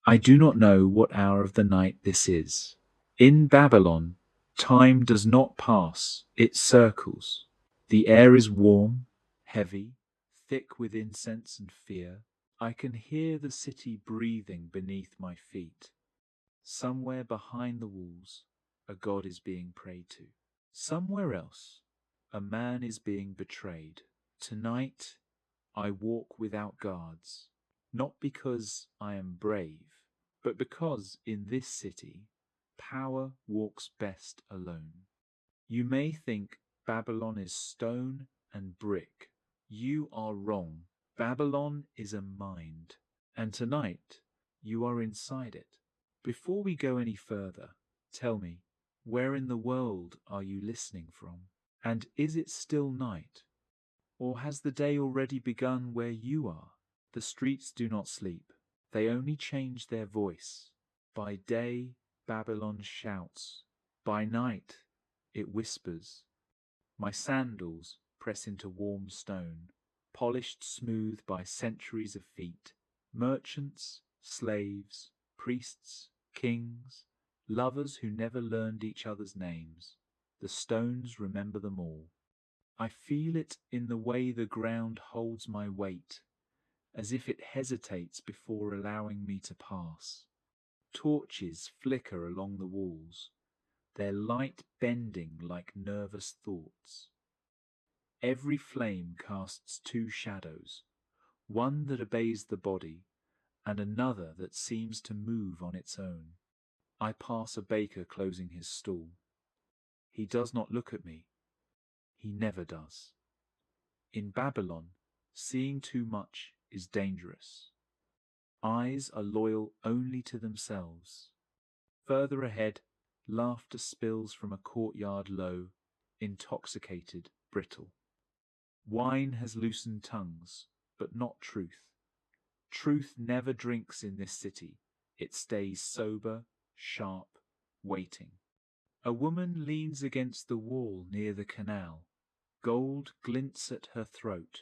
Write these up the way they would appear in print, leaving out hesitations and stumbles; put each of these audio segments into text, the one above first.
I do not know what hour of the night this is. In Babylon, time does not pass, it circles. The air is warm, heavy, thick with incense and fear. I can hear the city breathing beneath my feet. Somewhere behind the walls, a god is being prayed to. Somewhere else, a man is being betrayed. Tonight, I walk without guards, not because I am brave, but because in this city, power walks best alone. You may think Babylon is stone and brick. You are wrong. Babylon is a mind, and tonight you are inside it. Before we go any further, tell me, where in the world are you listening from? And is it still night? Or has the day already begun where you are? The streets do not sleep. They only change their voice. By day, Babylon shouts. By night, it whispers. My sandals press into warm stone, polished smooth by centuries of feet. Merchants, slaves, priests, kings, lovers who never learned each other's names. The stones remember them all. I feel it in the way the ground holds my weight, as if it hesitates before allowing me to pass. Torches flicker along the walls, their light bending like nervous thoughts. Every flame casts two shadows, one that obeys the body, and another that seems to move on its own. I pass a baker closing his stall. He does not look at me. He never does. In Babylon, seeing too much is dangerous. Eyes are loyal only to themselves. Further ahead, laughter spills from a courtyard low, intoxicated, brittle. Wine has loosened tongues, but not truth. Truth never drinks in this city. It stays sober, sharp, waiting. A woman leans against the wall near the canal. Gold glints at her throat.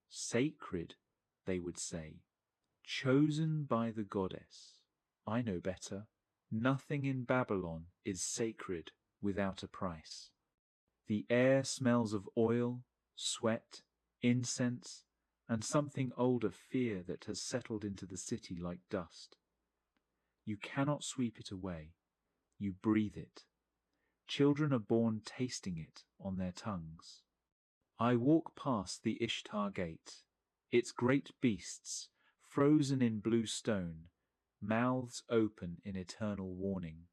Sacred, they would say. Chosen by the goddess. I know better. Nothing in Babylon is sacred without a price. The air smells of oil, sweat, incense, and something older fear that has settled into the city like dust. You cannot sweep it away. You breathe it. Children are born tasting it on their tongues. I walk past the Ishtar Gate, its great beasts, frozen in blue stone, mouths open in eternal warning.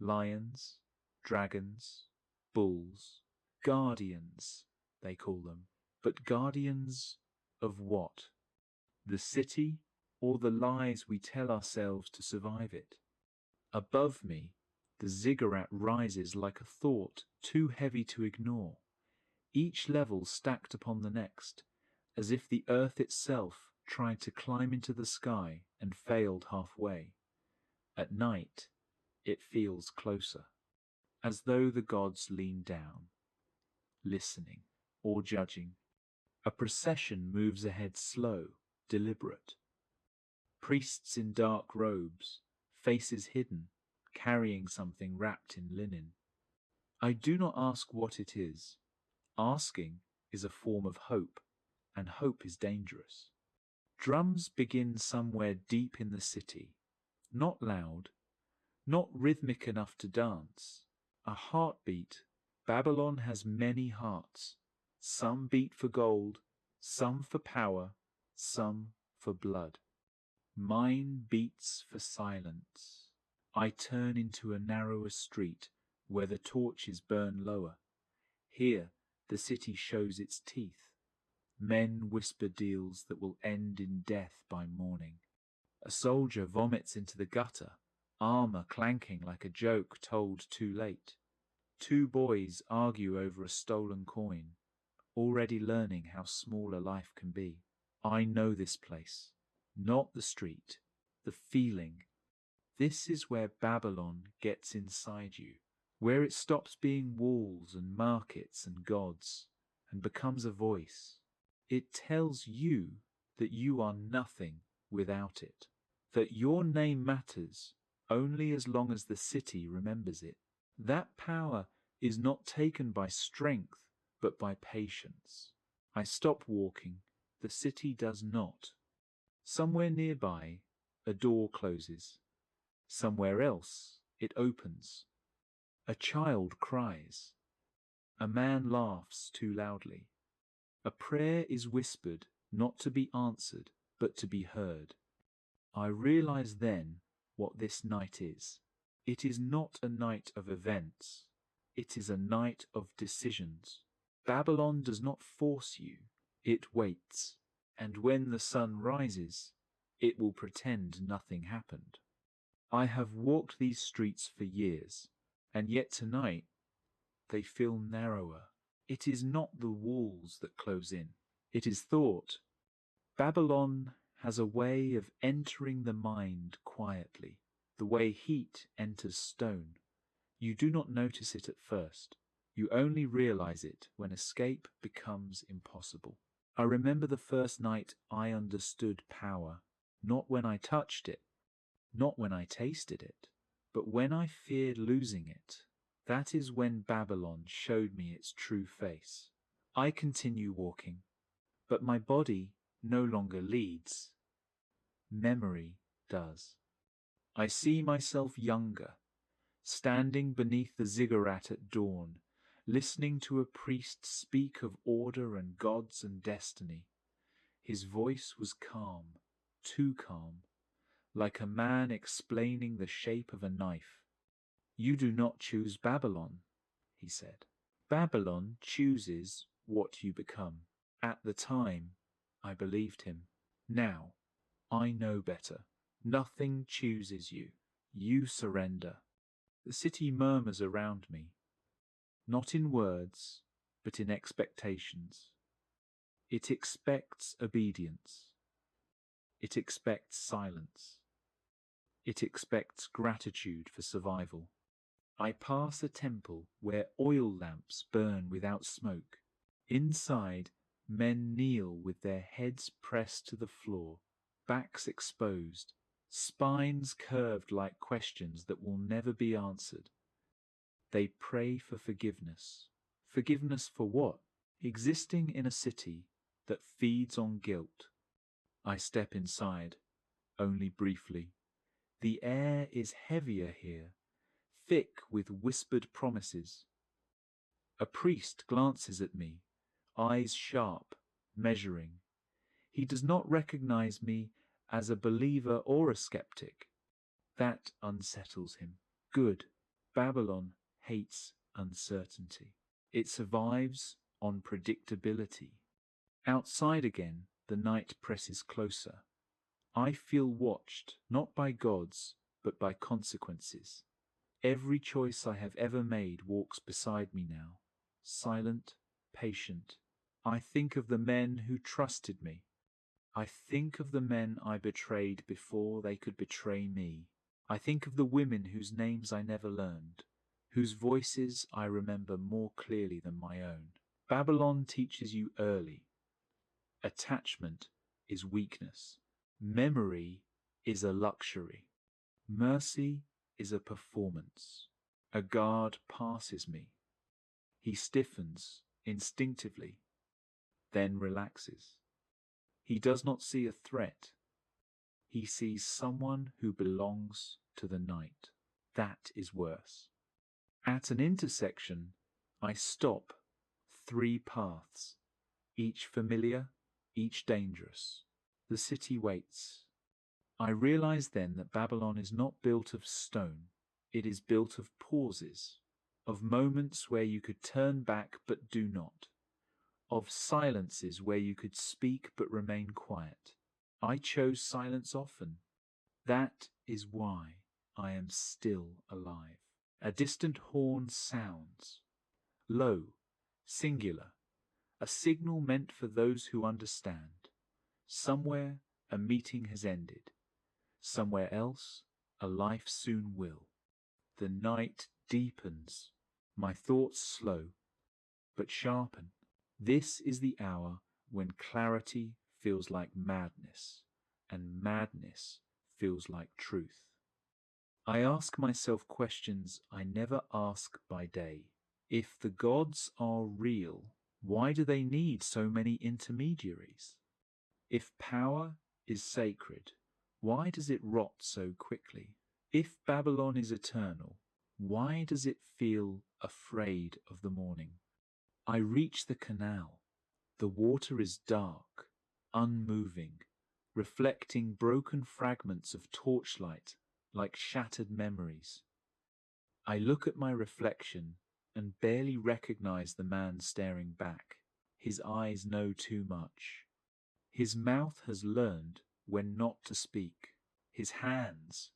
Lions, dragons, bulls, guardians, they call them. But guardians of what? The city or the lies we tell ourselves to survive it? Above me, the ziggurat rises like a thought too heavy to ignore, each level stacked upon the next, as if the earth itself tried to climb into the sky and failed halfway. At night, it feels closer, as though the gods lean down, listening or judging. A procession moves ahead slow, deliberate. Priests in dark robes, faces hidden, carrying something wrapped in linen. I do not ask what it is. Asking is a form of hope, and hope is dangerous. Drums begin somewhere deep in the city, not loud, not rhythmic enough to dance. A heartbeat. Babylon has many hearts. Some beat for gold, some for power, some for blood. Mine beats for silence. I turn into a narrower street where the torches burn lower. Here the city shows its teeth. Men whisper deals that will end in death by morning. A soldier vomits into the gutter, armor clanking like a joke told too late. Two boys argue over a stolen coin, already learning how small a life can be. I know this place, not the street, the feeling. This is where Babylon gets inside you, where it stops being walls and markets and gods, and becomes a voice. It tells you that you are nothing without it. that your name matters only as long as the city remembers it. That power is not taken by strength, but by patience. I stop walking. The city does not. Somewhere nearby, a door closes. Somewhere else, it opens. A child cries. A man laughs too loudly. A prayer is whispered, not to be answered, but to be heard. I realize then what this night is. It is not a night of events. It is a night of decisions. Babylon does not force you. It waits. And when the sun rises, it will pretend nothing happened. I have walked these streets for years, and yet tonight they feel narrower. It is not the walls that close in. It is thought. Babylon has a way of entering the mind quietly, the way heat enters stone. You do not notice it at first. You only realize it when escape becomes impossible. I remember the first night I understood power, not when I touched it, not when I tasted it, but when I feared losing it. That is when Babylon showed me its true face. I continue walking, but my body no longer leads. Memory does. I see myself younger, standing beneath the ziggurat at dawn, listening to a priest speak of order and gods and destiny. His voice was calm, too calm, like a man explaining the shape of a knife. You do not choose Babylon, he said. Babylon chooses what you become. At the time, I believed him. Now, I know better. Nothing chooses you. You surrender. The city murmurs around me, not in words, but in expectations. It expects obedience. It expects silence. It expects gratitude for survival. I pass a temple where oil lamps burn without smoke. Inside, men kneel with their heads pressed to the floor, backs exposed, spines curved like questions that will never be answered. They pray for forgiveness. Forgiveness for what? Existing in a city that feeds on guilt. I step inside, only briefly. The air is heavier here, thick with whispered promises. A priest glances at me, eyes sharp, measuring. He does not recognize me as a believer or a skeptic. That unsettles him. Good. Babylon hates uncertainty. It survives on predictability. Outside again, the night presses closer. I feel watched, not by gods, but by consequences. Every choice I have ever made walks beside me now, silent, patient. I think of the men who trusted me. I think of the men I betrayed before they could betray me. I think of the women whose names I never learned, whose voices I remember more clearly than my own. Babylon teaches you early. Attachment is weakness. Memory is a luxury. Mercy is a performance. A guard passes me. He stiffens instinctively, then relaxes. He does not see a threat. He sees someone who belongs to the night. That is worse. At an intersection, I stop. 3 paths, each familiar, each dangerous. The city waits. I realize then that Babylon is not built of stone. It is built of pauses, of moments where you could turn back but do not, of silences where you could speak but remain quiet. I chose silence often. That is why I am still alive. A distant horn sounds, low, singular, a signal meant for those who understand. Somewhere a meeting has ended. Somewhere else a life soon will. The night deepens. My thoughts slow, but sharpen. This is the hour when clarity feels like madness, and madness feels like truth. I ask myself questions I never ask by day. If the gods are real, why do they need so many intermediaries? If power is sacred, why does it rot so quickly? If Babylon is eternal, why does it feel afraid of the morning? I reach the canal. The water is dark, unmoving, reflecting broken fragments of torchlight like shattered memories. I look at my reflection and barely recognize the man staring back. His eyes know too much. His mouth has learned when not to speak. His hands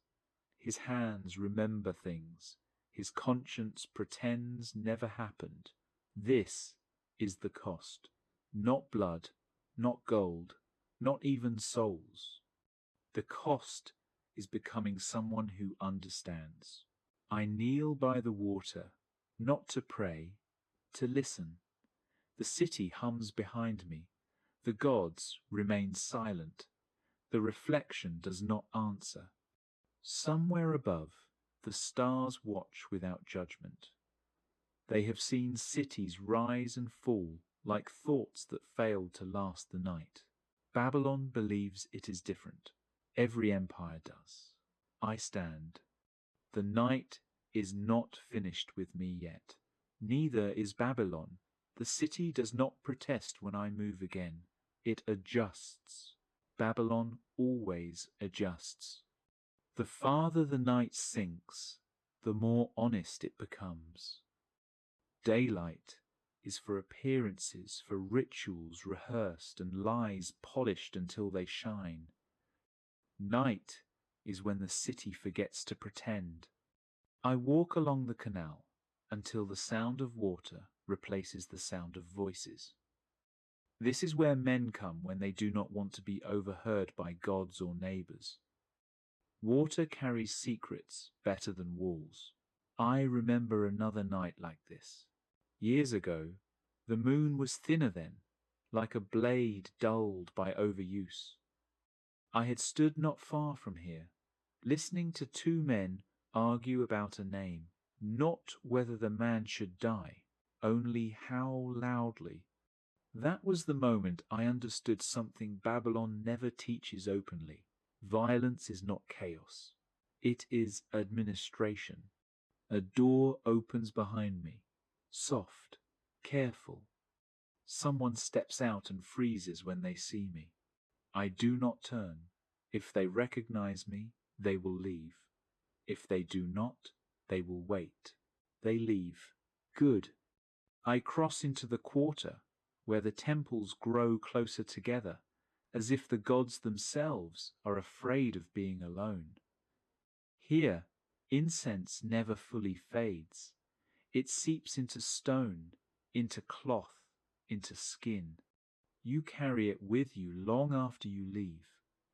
remember things. His conscience pretends never happened. This is the cost. Not blood, not gold, not even souls. The cost is becoming someone who understands. I kneel by the water, not to pray, to listen. The city hums behind me. The gods remain silent. The reflection does not answer. Somewhere above, the stars watch without judgment. They have seen cities rise and fall like thoughts that failed to last the night. Babylon believes it is different. Every empire does. I stand. The night is not finished with me yet. Neither is Babylon. The city does not protest when I move again. It adjusts. Babylon always adjusts. The farther the night sinks, the more honest it becomes. Daylight is for appearances, for rituals rehearsed and lies polished until they shine. Night is when the city forgets to pretend. I walk along the canal until the sound of water replaces the sound of voices. This is where men come when they do not want to be overheard by gods or neighbors. Water carries secrets better than walls. I remember another night like this. Years ago, the moon was thinner then, like a blade dulled by overuse. I had stood not far from here, listening to two men argue about a name, not whether the man should die, only how loudly. That was the moment I understood something Babylon never teaches openly. Violence is not chaos. It is administration. A door opens behind me. Soft, careful. Someone steps out and freezes when they see me. I do not turn. If they recognize me, they will leave. If they do not, they will wait. They leave. Good. I cross into the quarter, where the temples grow closer together, as if the gods themselves are afraid of being alone. Here, incense never fully fades. It seeps into stone, into cloth, into skin. You carry it with you long after you leave,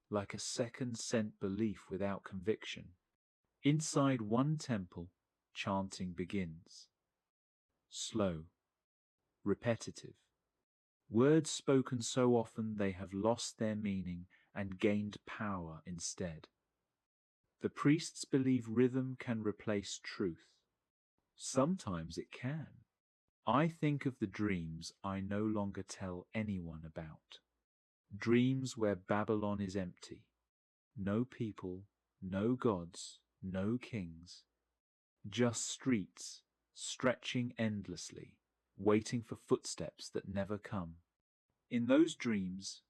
like a second-scent belief without conviction. Inside one temple, chanting begins. Slow, repetitive. Words spoken so often they have lost their meaning and gained power instead. The priests believe rhythm can replace truth. Sometimes it can. I think of the dreams I no longer tell anyone about. Dreams where Babylon is empty. No people, no gods, no kings. Just streets, stretching endlessly, waiting for footsteps that never come. In those dreams,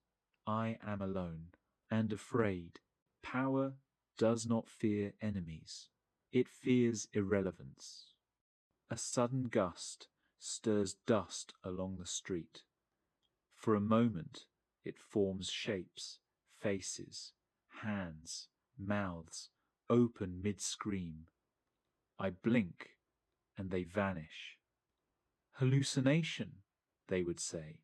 I am alone and afraid. Power does not fear enemies. It fears irrelevance. A sudden gust stirs dust along the street. For a moment, it forms shapes, faces, hands, mouths, open mid-scream. I blink, and they vanish. Hallucination, they would say.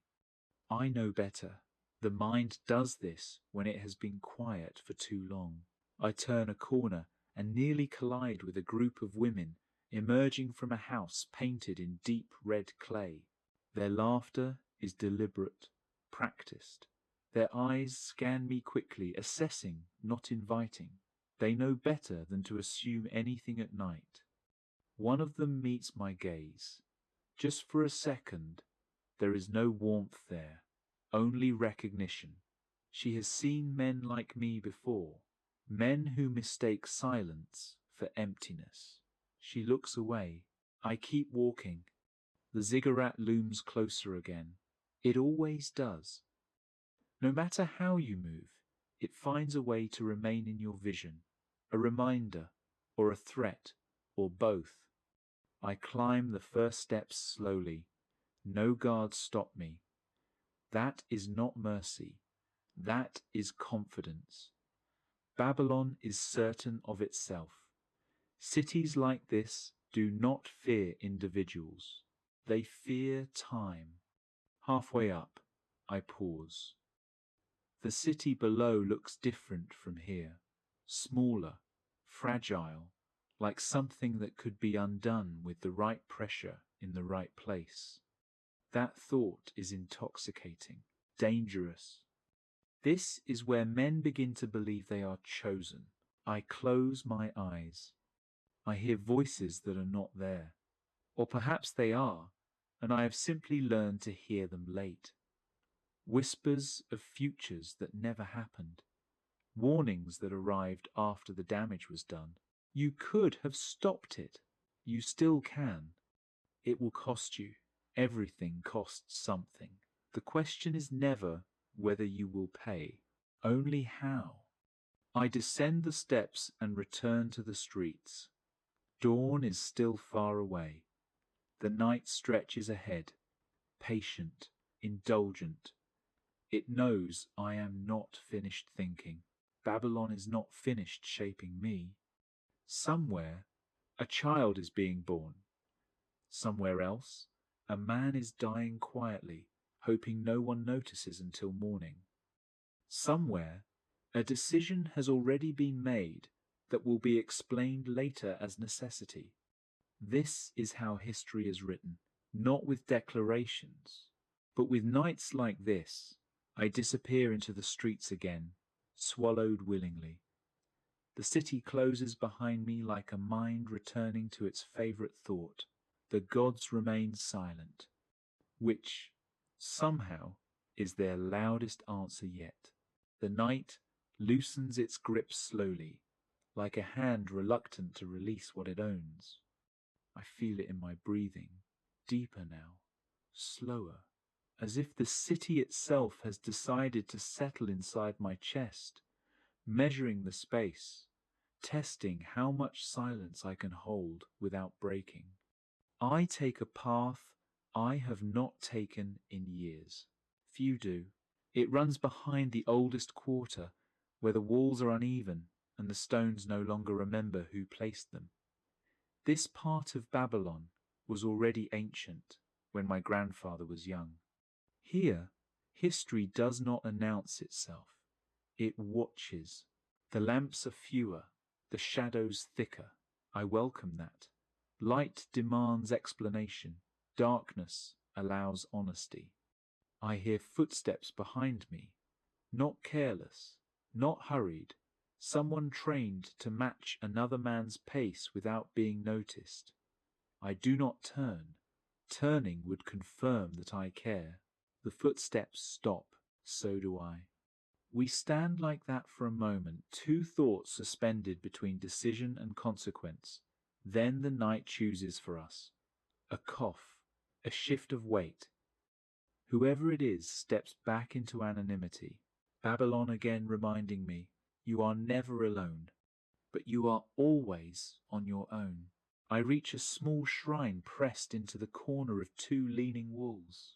I know better. The mind does this when it has been quiet for too long. I turn a corner and nearly collide with a group of women emerging from a house painted in deep red clay. Their laughter is deliberate, practiced. Their eyes scan me quickly, assessing, not inviting. They know better than to assume anything at night. One of them meets my gaze. Just for a second, there is no warmth there, only recognition. She has seen men like me before, men who mistake silence for emptiness. She looks away. I keep walking. The ziggurat looms closer again. It always does. No matter how you move, it finds a way to remain in your vision, a reminder, or a threat, or both. I climb the first steps slowly. No guards stop me. That is not mercy. That is confidence. Babylon is certain of itself. Cities like this do not fear individuals. They fear time. Halfway up, I pause. The city below looks different from here. Smaller, fragile, like something that could be undone with the right pressure in the right place. That thought is intoxicating, dangerous. This is where men begin to believe they are chosen. I close my eyes. I hear voices that are not there. Or perhaps they are, and I have simply learned to hear them late. Whispers of futures that never happened. Warnings that arrived after the damage was done. You could have stopped it. You still can. It will cost you. Everything costs something. The question is never whether you will pay, only how. I descend the steps and return to the streets. Dawn is still far away. The night stretches ahead, patient, indulgent. It knows I am not finished thinking. Babylon is not finished shaping me. Somewhere, a child is being born. Somewhere else, a man is dying quietly, hoping no one notices until morning. Somewhere, a decision has already been made that will be explained later as necessity. This is how history is written, not with declarations, but with nights like this. I disappear into the streets again, swallowed willingly. The city closes behind me like a mind returning to its favorite thought. The gods remain silent, which, somehow, is their loudest answer yet. The night loosens its grip slowly, like a hand reluctant to release what it owns. I feel it in my breathing, deeper now, slower, as if the city itself has decided to settle inside my chest, measuring the space, testing how much silence I can hold without breaking. I take a path I have not taken in years. Few do. It runs behind the oldest quarter, where the walls are uneven and the stones no longer remember who placed them. This part of Babylon was already ancient when my grandfather was young. Here, history does not announce itself. It watches. The lamps are fewer, the shadows thicker. I welcome that. Light demands explanation. Darkness allows honesty. I hear footsteps behind me. Not careless, not hurried. Someone trained to match another man's pace without being noticed. I do not turn. Turning would confirm that I care. The footsteps stop. So do I. We stand like that for a moment, two thoughts suspended between decision and consequence. Then the night chooses for us. A cough, a shift of weight. Whoever it is steps back into anonymity. Babylon again reminding me, you are never alone, but you are always on your own. I reach a small shrine pressed into the corner of two leaning walls.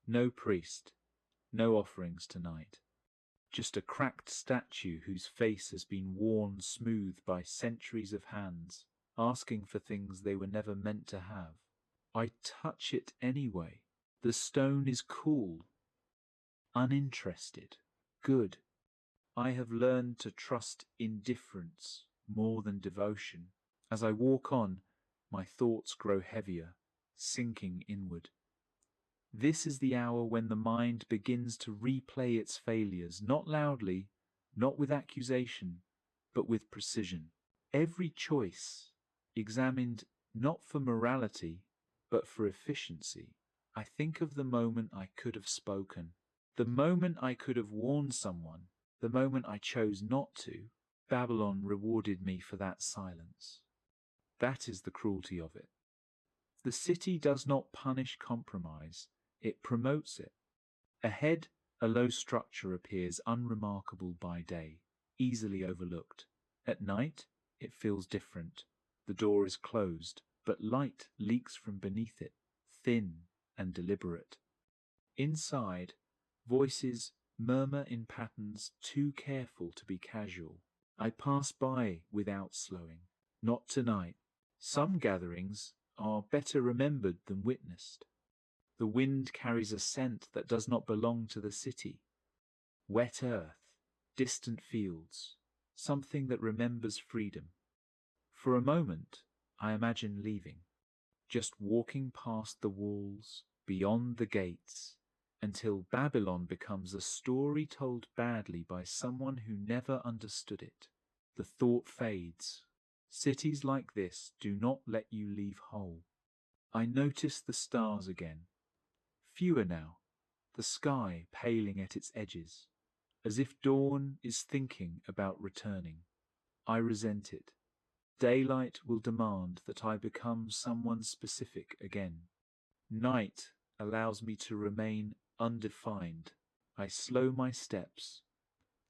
No priest, no offerings tonight. Just a cracked statue whose face has been worn smooth by centuries of hands, asking for things they were never meant to have. I touch it anyway. The stone is cool, uninterested, good. I have learned to trust indifference more than devotion. As I walk on, my thoughts grow heavier, sinking inward. This is the hour when the mind begins to replay its failures, not loudly, not with accusation, but with precision. Every choice examined not for morality, but for efficiency. I think of the moment I could have spoken, the moment I could have warned someone, the moment I chose not to. Babylon rewarded me for that silence. That is the cruelty of it. The city does not punish compromise, it promotes it. Ahead, a low structure appears unremarkable by day, easily overlooked. At night, it feels different. The door is closed, but light leaks from beneath it, thin and deliberate. Inside, voices murmur in patterns too careful to be casual. I pass by without slowing. Not tonight. Some gatherings are better remembered than witnessed. The wind carries a scent that does not belong to the city. Wet earth, distant fields, something that remembers freedom. For a moment, I imagine leaving, just walking past the walls, beyond the gates, until Babylon becomes a story told badly by someone who never understood it. The thought fades. Cities like this do not let you leave whole. I notice the stars again. Fewer now, the sky paling at its edges, as if dawn is thinking about returning. I resent it. Daylight will demand that I become someone specific again. Night allows me to remain undefined. I slow my steps,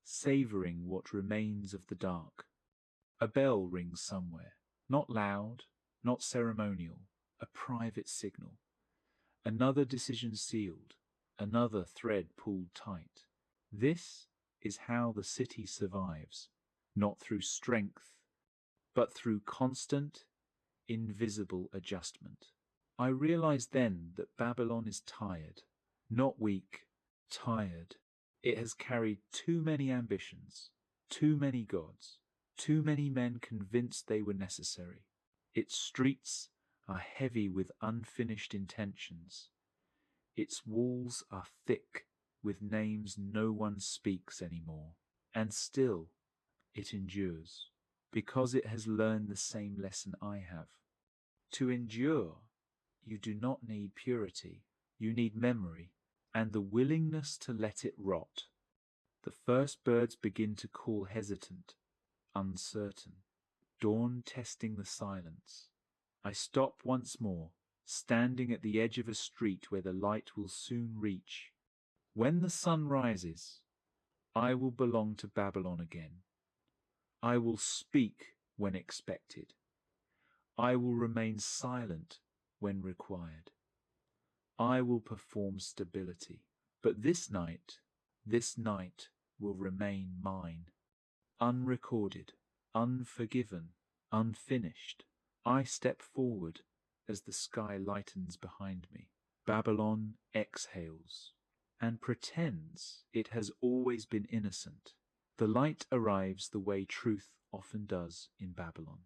savoring what remains of the dark. A bell rings somewhere, not loud, not ceremonial, a private signal. Another decision sealed, another thread pulled tight. This is how the city survives, not through strength, but through constant, invisible adjustment. I realized then that Babylon is tired, not weak, tired. It has carried too many ambitions, too many gods, too many men convinced they were necessary. Its streets are heavy with unfinished intentions. Its walls are thick with names no one speaks anymore. And still, it endures, because it has learned the same lesson I have. To endure, you do not need purity. You need memory and the willingness to let it rot. The first birds begin to call hesitant, uncertain, dawn testing the silence. I stop once more, standing at the edge of a street where the light will soon reach. When the sun rises, I will belong to Babylon again. I will speak when expected. I will remain silent when required. I will perform stability. But this night will remain mine. Unrecorded, unforgiven, unfinished. I step forward as the sky lightens behind me. Babylon exhales and pretends it has always been innocent. The light arrives the way truth often does in Babylon.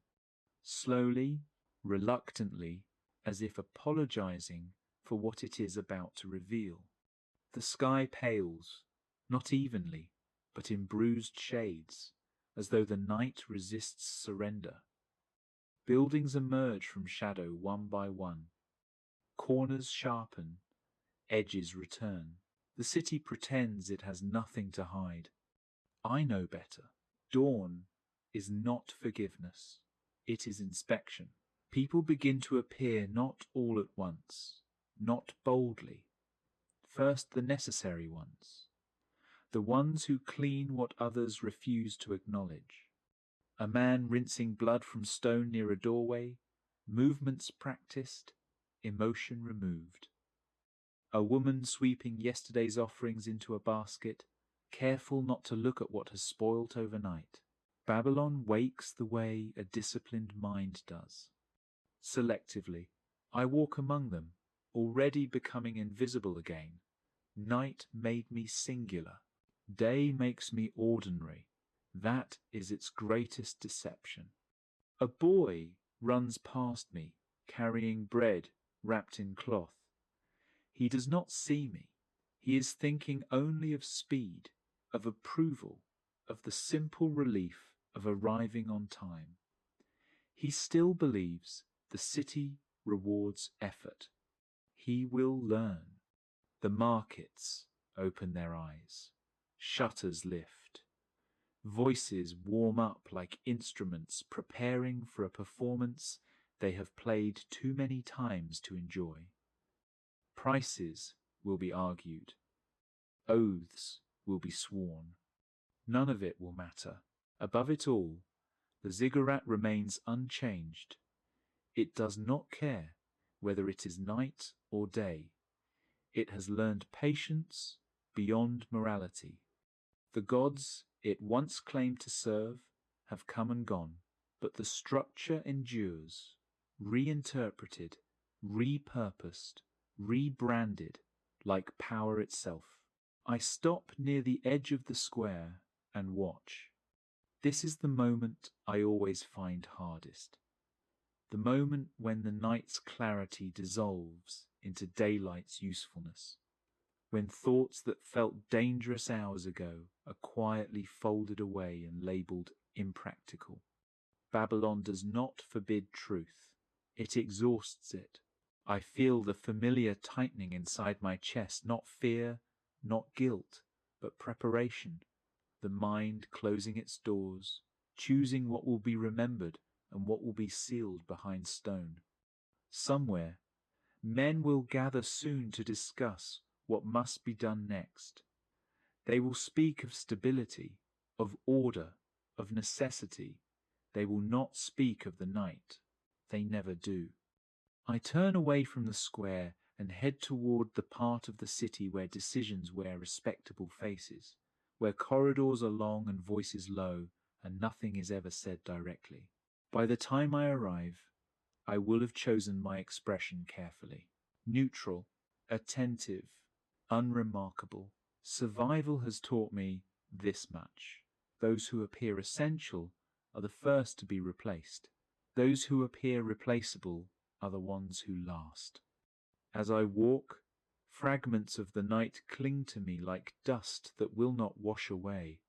Slowly, reluctantly, as if apologizing for what it is about to reveal. The sky pales, not evenly, but in bruised shades, as though the night resists surrender. Buildings emerge from shadow one by one. Corners sharpen, edges return. The city pretends it has nothing to hide. I know better. Dawn is not forgiveness. It is inspection. People begin to appear not all at once, not boldly. First the necessary ones, the ones who clean what others refuse to acknowledge. A man rinsing blood from stone near a doorway, movements practiced, emotion removed. A woman sweeping yesterday's offerings into a basket, careful not to look at what has spoilt overnight. Babylon wakes the way a disciplined mind does. Selectively, I walk among them, already becoming invisible again. Night made me singular. Day makes me ordinary. That is its greatest deception. A boy runs past me, carrying bread wrapped in cloth. He does not see me. He is thinking only of speed, of approval, of the simple relief of arriving on time. He still believes the city rewards effort. He will learn. The markets open their eyes. Shutters lift. Voices warm up like instruments preparing for a performance they have played too many times to enjoy. Prices will be argued. Oaths will be sworn. None of it will matter. Above it all, the ziggurat remains unchanged. It does not care whether it is night or day. It has learned patience beyond morality. The gods it once claimed to serve have come and gone, but the structure endures, reinterpreted, repurposed, rebranded, like power itself. I stop near the edge of the square and watch. This is the moment I always find hardest. The moment when the night's clarity dissolves into daylight's usefulness. When thoughts that felt dangerous hours ago are quietly folded away and labeled impractical. Babylon does not forbid truth. It exhausts it. I feel the familiar tightening inside my chest, not fear, not guilt, but preparation. The mind closing its doors, choosing what will be remembered and what will be sealed behind stone. Somewhere, men will gather soon to discuss what must be done next. They will speak of stability, of order, of necessity. They will not speak of the night. They never do. I turn away from the square and head toward the part of the city where decisions wear respectable faces, where corridors are long and voices low, and nothing is ever said directly. By the time I arrive, I will have chosen my expression carefully. Neutral, attentive, unremarkable. Survival has taught me this much. Those who appear essential are the first to be replaced. Those who appear replaceable are the ones who last. As I walk, fragments of the night cling to me like dust that will not wash away.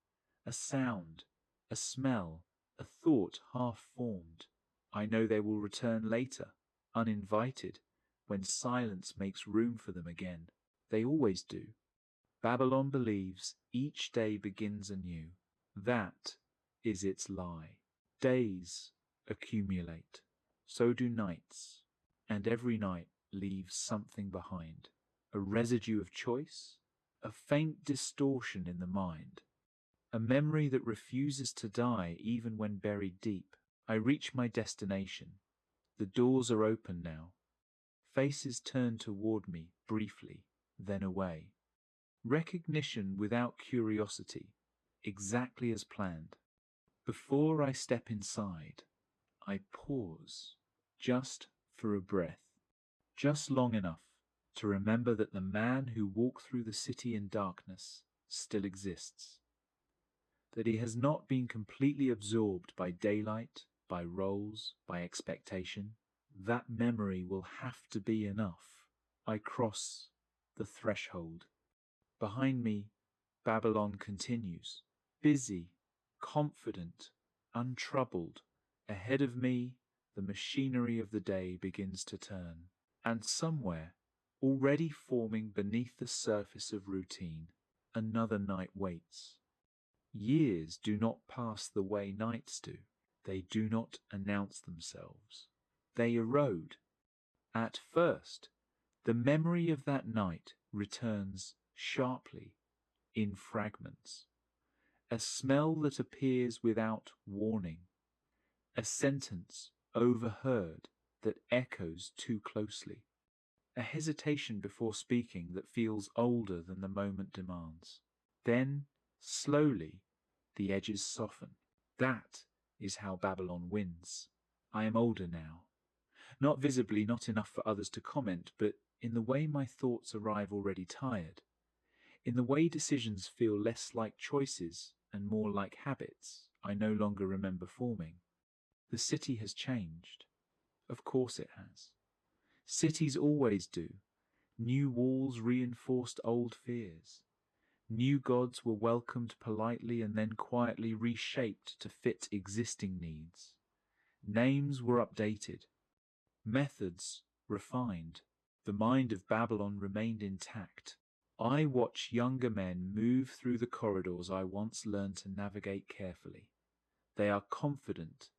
A sound, a smell, a thought half formed. I know they will return later, uninvited, when silence makes room for them again. They always do. Babylon believes each day begins anew. That is its lie. Days accumulate. So do nights. And every night leaves something behind. A residue of choice, a faint distortion in the mind, a memory that refuses to die even when buried deep. I reach my destination. The doors are open now. Faces turn toward me briefly, then away. Recognition without curiosity, exactly as planned. Before I step inside, I pause, just for a breath, just long enough to remember that the man who walked through the city in darkness still exists, that he has not been completely absorbed by daylight, by roles, by expectation. That memory will have to be enough. I cross the threshold. Behind me, Babylon continues, busy, confident, untroubled. Ahead of me, the machinery of the day begins to turn, and somewhere, already forming beneath the surface of routine, another night waits. Years do not pass the way nights do. They do not announce themselves. They erode. At first, the memory of that night returns sharply, in fragments. A smell that appears without warning. A sentence overheard that echoes too closely. A hesitation before speaking that feels older than the moment demands. Then, slowly, the edges soften. That is how Babylon wins. I am older now. Not visibly, not enough for others to comment, but in the way my thoughts arrive already tired. In the way decisions feel less like choices and more like habits I no longer remember forming. The city has changed. Of course it has. Cities always do. New walls reinforced old fears. New gods were welcomed politely and then quietly reshaped to fit existing needs. Names were updated, methods refined. The mind of Babylon remained intact. I watch younger men move through the corridors I once learned to navigate carefully. They are confident,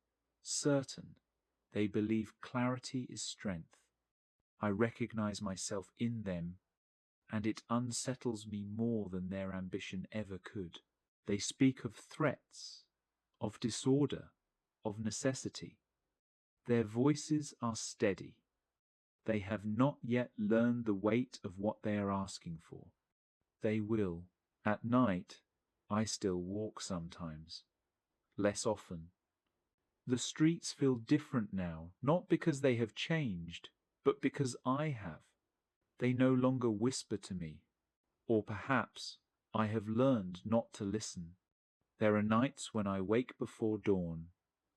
certain. They believe clarity is strength. I recognize myself in them, and it unsettles me more than their ambition ever could. They speak of threats, of disorder, of necessity. Their voices are steady. They have not yet learned the weight of what they are asking for. They will. At night, I still walk sometimes, less often. The streets feel different now, not because they have changed, but because I have. They no longer whisper to me, or perhaps I have learned not to listen. There are nights when I wake before dawn,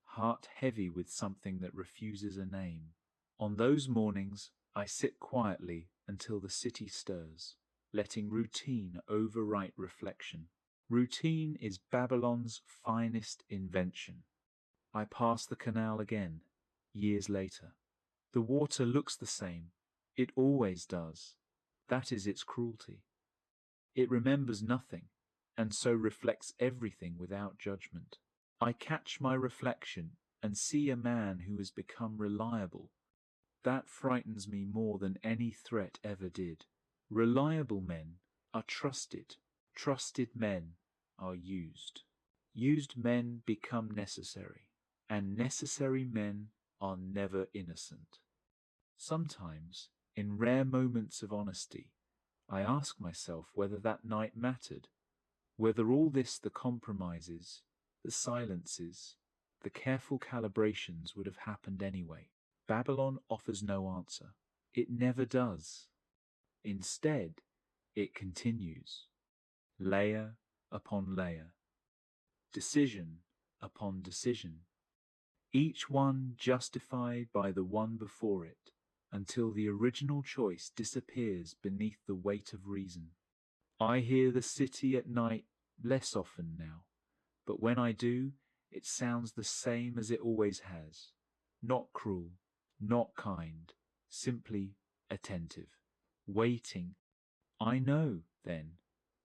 heart heavy with something that refuses a name. On those mornings, I sit quietly until the city stirs, letting routine overwrite reflection. Routine is Babylon's finest invention. I pass the canal again, years later. The water looks the same. It always does. That is its cruelty. It remembers nothing, and so reflects everything without judgment. I catch my reflection and see a man who has become reliable. That frightens me more than any threat ever did. Reliable men are trusted. Trusted men are used. Used men become necessary, and necessary men are never innocent. Sometimes, in rare moments of honesty, I ask myself whether that night mattered, whether all this, the compromises, the silences, the careful calibrations would have happened anyway. Babylon offers no answer. It never does. Instead, it continues, layer upon layer, decision upon decision, each one justified by the one before it, until the original choice disappears beneath the weight of reason. I hear the city at night less often now, but when I do, it sounds the same as it always has. Not cruel, not kind, simply attentive, waiting. I know, then,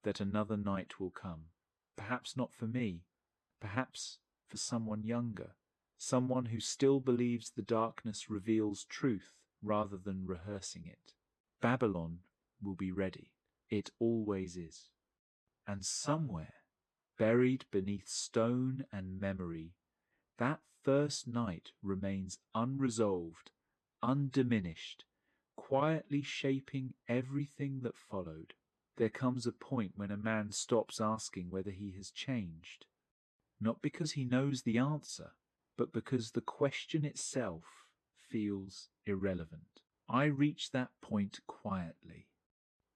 that another night will come. Perhaps not for me, perhaps for someone younger, someone who still believes the darkness reveals truth rather than rehearsing it. Babylon will be ready. It always is. And somewhere, buried beneath stone and memory, that first night remains unresolved, undiminished, quietly shaping everything that followed. There comes a point when a man stops asking whether he has changed, not because he knows the answer, but because the question itself feels irrelevant. I reach that point quietly.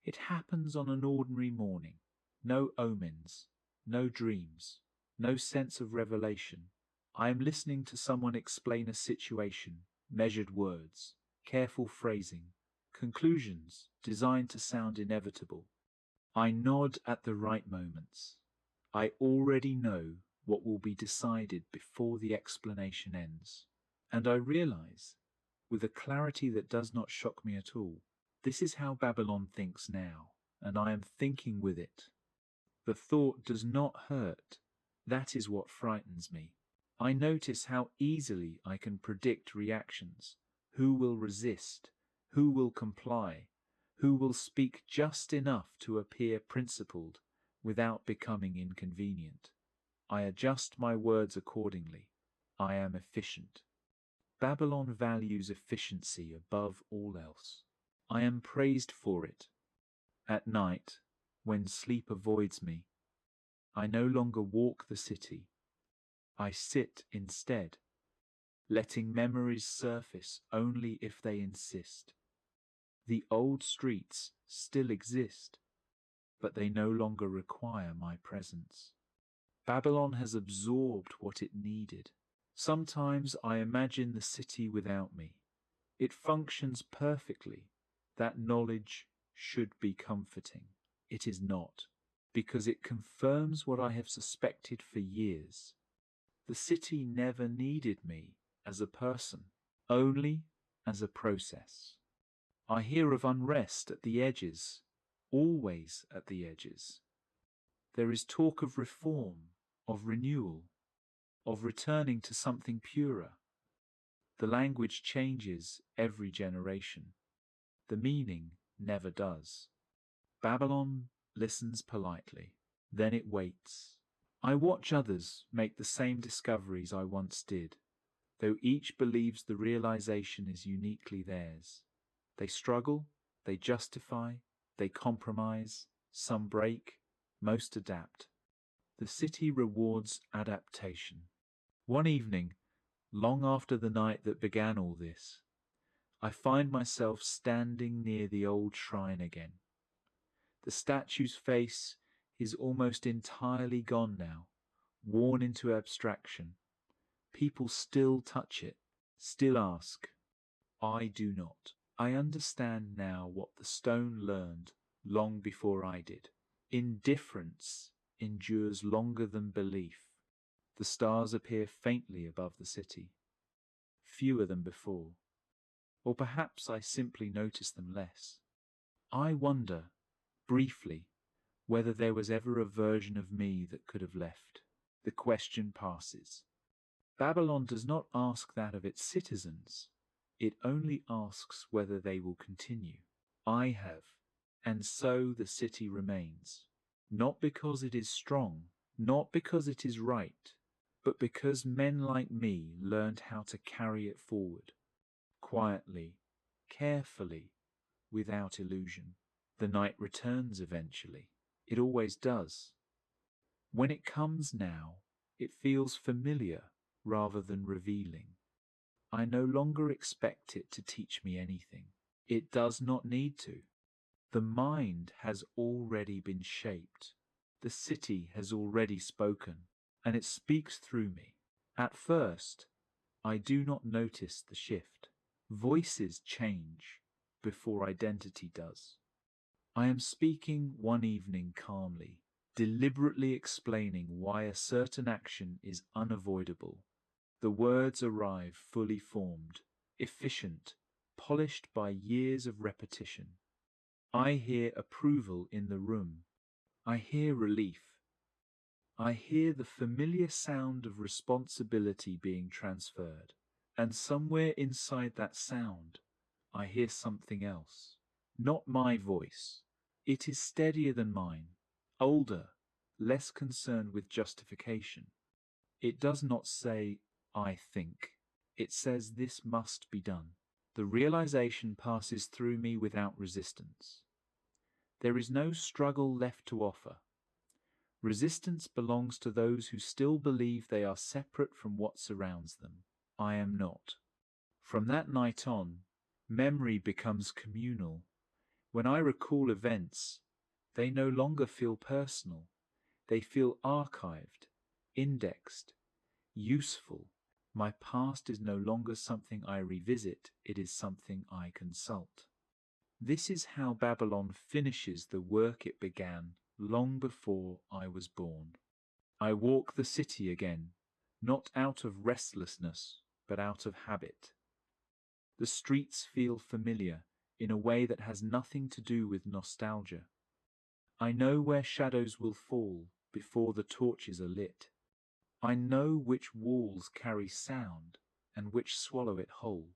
It happens on an ordinary morning. No omens, no dreams, no sense of revelation. I am listening to someone explain a situation, measured words, careful phrasing, conclusions designed to sound inevitable. I nod at the right moments. I already know what will be decided before the explanation ends. And I realize, with a clarity that does not shock me at all, this is how Babylon thinks now, and I am thinking with it. The thought does not hurt. That is what frightens me. I notice how easily I can predict reactions. Who will resist? Who will comply? Who will speak just enough to appear principled without becoming inconvenient? I adjust my words accordingly. I am efficient. Babylon values efficiency above all else. I am praised for it. At night, when sleep avoids me, I no longer walk the city. I sit instead, letting memories surface only if they insist. The old streets still exist, but they no longer require my presence. Babylon has absorbed what it needed. Sometimes I imagine the city without me. It functions perfectly. That knowledge should be comforting. It is not. because it confirms what I have suspected for years. The city never needed me as a person, only as a process. I hear of unrest at the edges, always at the edges. There is talk of reform, of renewal, of returning to something purer. The language changes every generation. The meaning never does. Babylon listens politely, then it waits. I watch others make the same discoveries I once did, though each believes the realization is uniquely theirs. They struggle, they justify, they compromise, some break, most adapt. The city rewards adaptation. One evening, long after the night that began all this, I find myself standing near the old shrine again. The statue's face is almost entirely gone now, worn into abstraction. People still touch it, still ask. I do not. I understand now what the stone learned long before I did. Indifference endures longer than belief. The stars appear faintly above the city, fewer than before. Or perhaps I simply notice them less. I wonder, briefly, whether there was ever a version of me that could have left. The question passes. Babylon does not ask that of its citizens. It only asks whether they will continue. I have, and so the city remains. Not because it is strong, not because it is right, but because men like me learned how to carry it forward. Quietly, carefully, without illusion. The night returns eventually. It always does. When it comes now, it feels familiar rather than revealing. I no longer expect it to teach me anything. It does not need to. The mind has already been shaped. The city has already spoken, and it speaks through me. At first, I do not notice the shift. Voices change before identity does. I am speaking one evening calmly, deliberately explaining why a certain action is unavoidable. The words arrive fully formed, efficient, polished by years of repetition. I hear approval in the room. I hear relief. I hear the familiar sound of responsibility being transferred. And somewhere inside that sound, I hear something else. Not my voice. It is steadier than mine, older, less concerned with justification. It does not say, I think. It says this must be done. The realization passes through me without resistance. There is no struggle left to offer. Resistance belongs to those who still believe they are separate from what surrounds them. I am not. From that night on, memory becomes communal. When I recall events, they no longer feel personal. They feel archived, indexed, useful. My past is no longer something I revisit, it is something I consult. This is how Babylon finishes the work it began long before I was born. I walk the city again, not out of restlessness, but out of habit. The streets feel familiar in a way that has nothing to do with nostalgia. I know where shadows will fall before the torches are lit. I know which walls carry sound and which swallow it whole.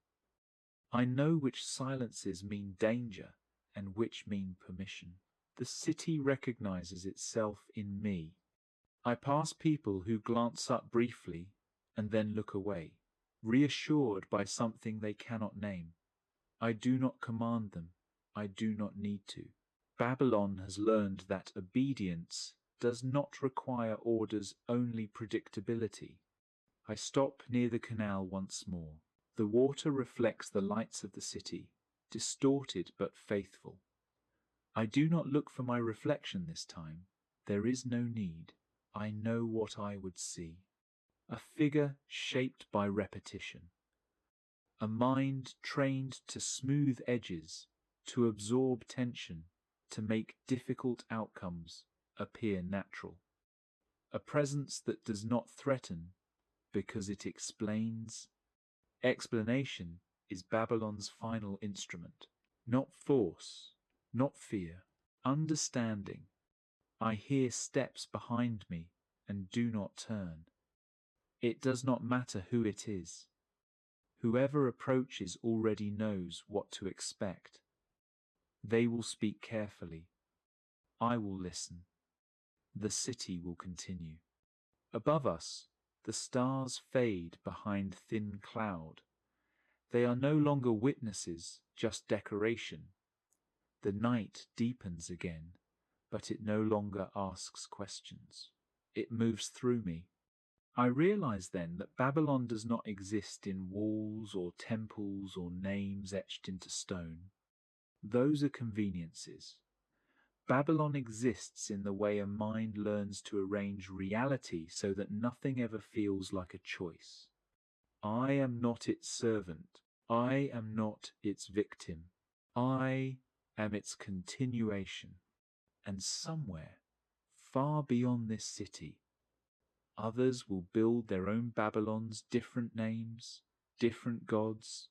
I know which silences mean danger and which mean permission. The city recognizes itself in me. I pass people who glance up briefly and then look away, reassured by something they cannot name. I do not command them. I do not need to. Babylon has learned that obedience does not require orders, only predictability. I stop near the canal once more. The water reflects the lights of the city, distorted but faithful. I do not look for my reflection this time. There is no need. I know what I would see. A figure shaped by repetition. A mind trained to smooth edges, to absorb tension, to make difficult outcomes appear natural. A presence that does not threaten because it explains. Explanation is Babylon's final instrument. Not force, not fear. Understanding. I hear steps behind me and do not turn. It does not matter who it is. Whoever approaches already knows what to expect. They will speak carefully. I will listen. The city will continue. Above us, the stars fade behind thin cloud. They are no longer witnesses, just decoration. The night deepens again, but it no longer asks questions. It moves through me. I realize then that Babylon does not exist in walls or temples or names etched into stone. Those are conveniences. Babylon exists in the way a mind learns to arrange reality so that nothing ever feels like a choice. I am not its servant. I am not its victim. I am its continuation. And somewhere, far beyond this city, others will build their own Babylons, different names, different gods,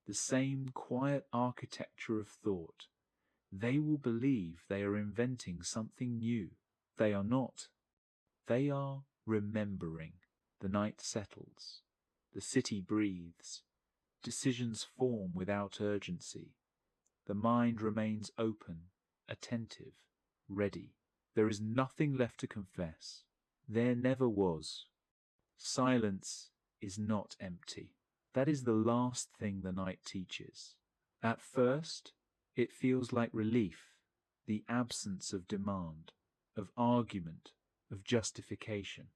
the same quiet architecture of thought. They will believe they are inventing something new. They are not. They are remembering. The night settles. The city breathes. Decisions form without urgency. The mind remains open, attentive, ready. There is nothing left to confess. There never was. Silence is not empty. That is the last thing the night teaches. At first, it feels like relief, the absence of demand, of argument, of justification.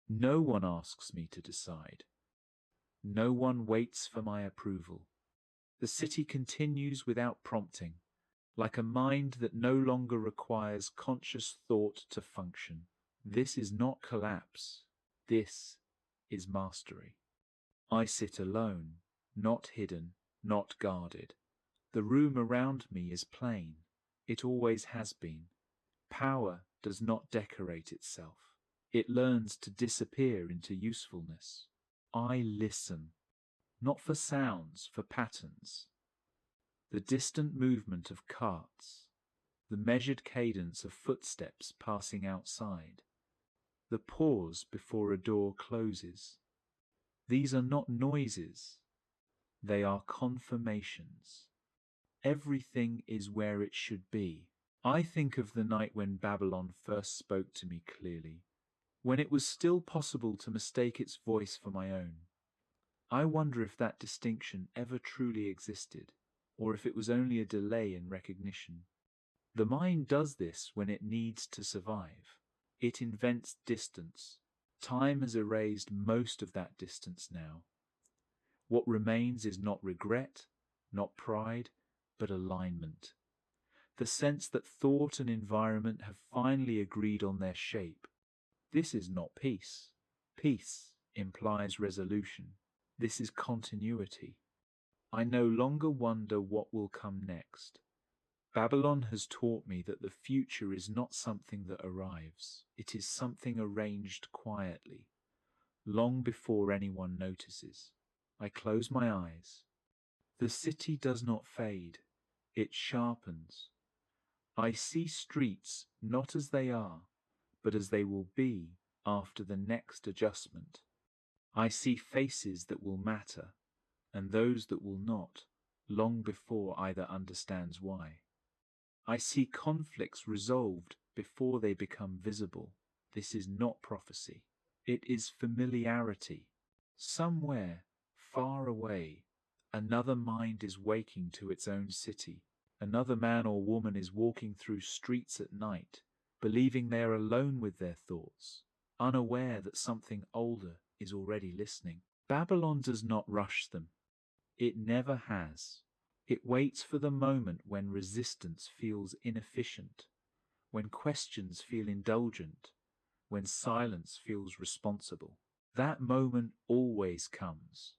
No one asks me to decide. No one waits for my approval. The city continues without prompting, like a mind that no longer requires conscious thought to function. This is not collapse. This is mastery. I sit alone, not hidden, not guarded. The room around me is plain. It always has been. Power does not decorate itself. It learns to disappear into usefulness. I listen, not for sounds, for patterns. The distant movement of carts, the measured cadence of footsteps passing outside, the pause before a door closes. These are not noises. They are confirmations. Everything is where it should be. I think of the night when Babylon first spoke to me clearly, when it was still possible to mistake its voice for my own. I wonder if that distinction ever truly existed, or if it was only a delay in recognition. The mind does this when it needs to survive. It invents distance. Time has erased most of that distance now. What remains is not regret, not pride, but alignment. The sense that thought and environment have finally agreed on their shape. This is not peace. Peace implies resolution. This is continuity. I no longer wonder what will come next. Babylon has taught me that the future is not something that arrives. It is something arranged quietly, long before anyone notices. I close my eyes. The city does not fade. It sharpens. I see streets not as they are, but as they will be after the next adjustment. I see faces that will matter, and those that will not, long before either understands why. I see conflicts resolved before they become visible. This is not prophecy. It is familiarity. Somewhere, far away, another mind is waking to its own city. Another man or woman is walking through streets at night, believing they are alone with their thoughts, unaware that something older is already listening. Babylon does not rush them. It never has. It waits for the moment when resistance feels inefficient, when questions feel indulgent, when silence feels responsible. That moment always comes.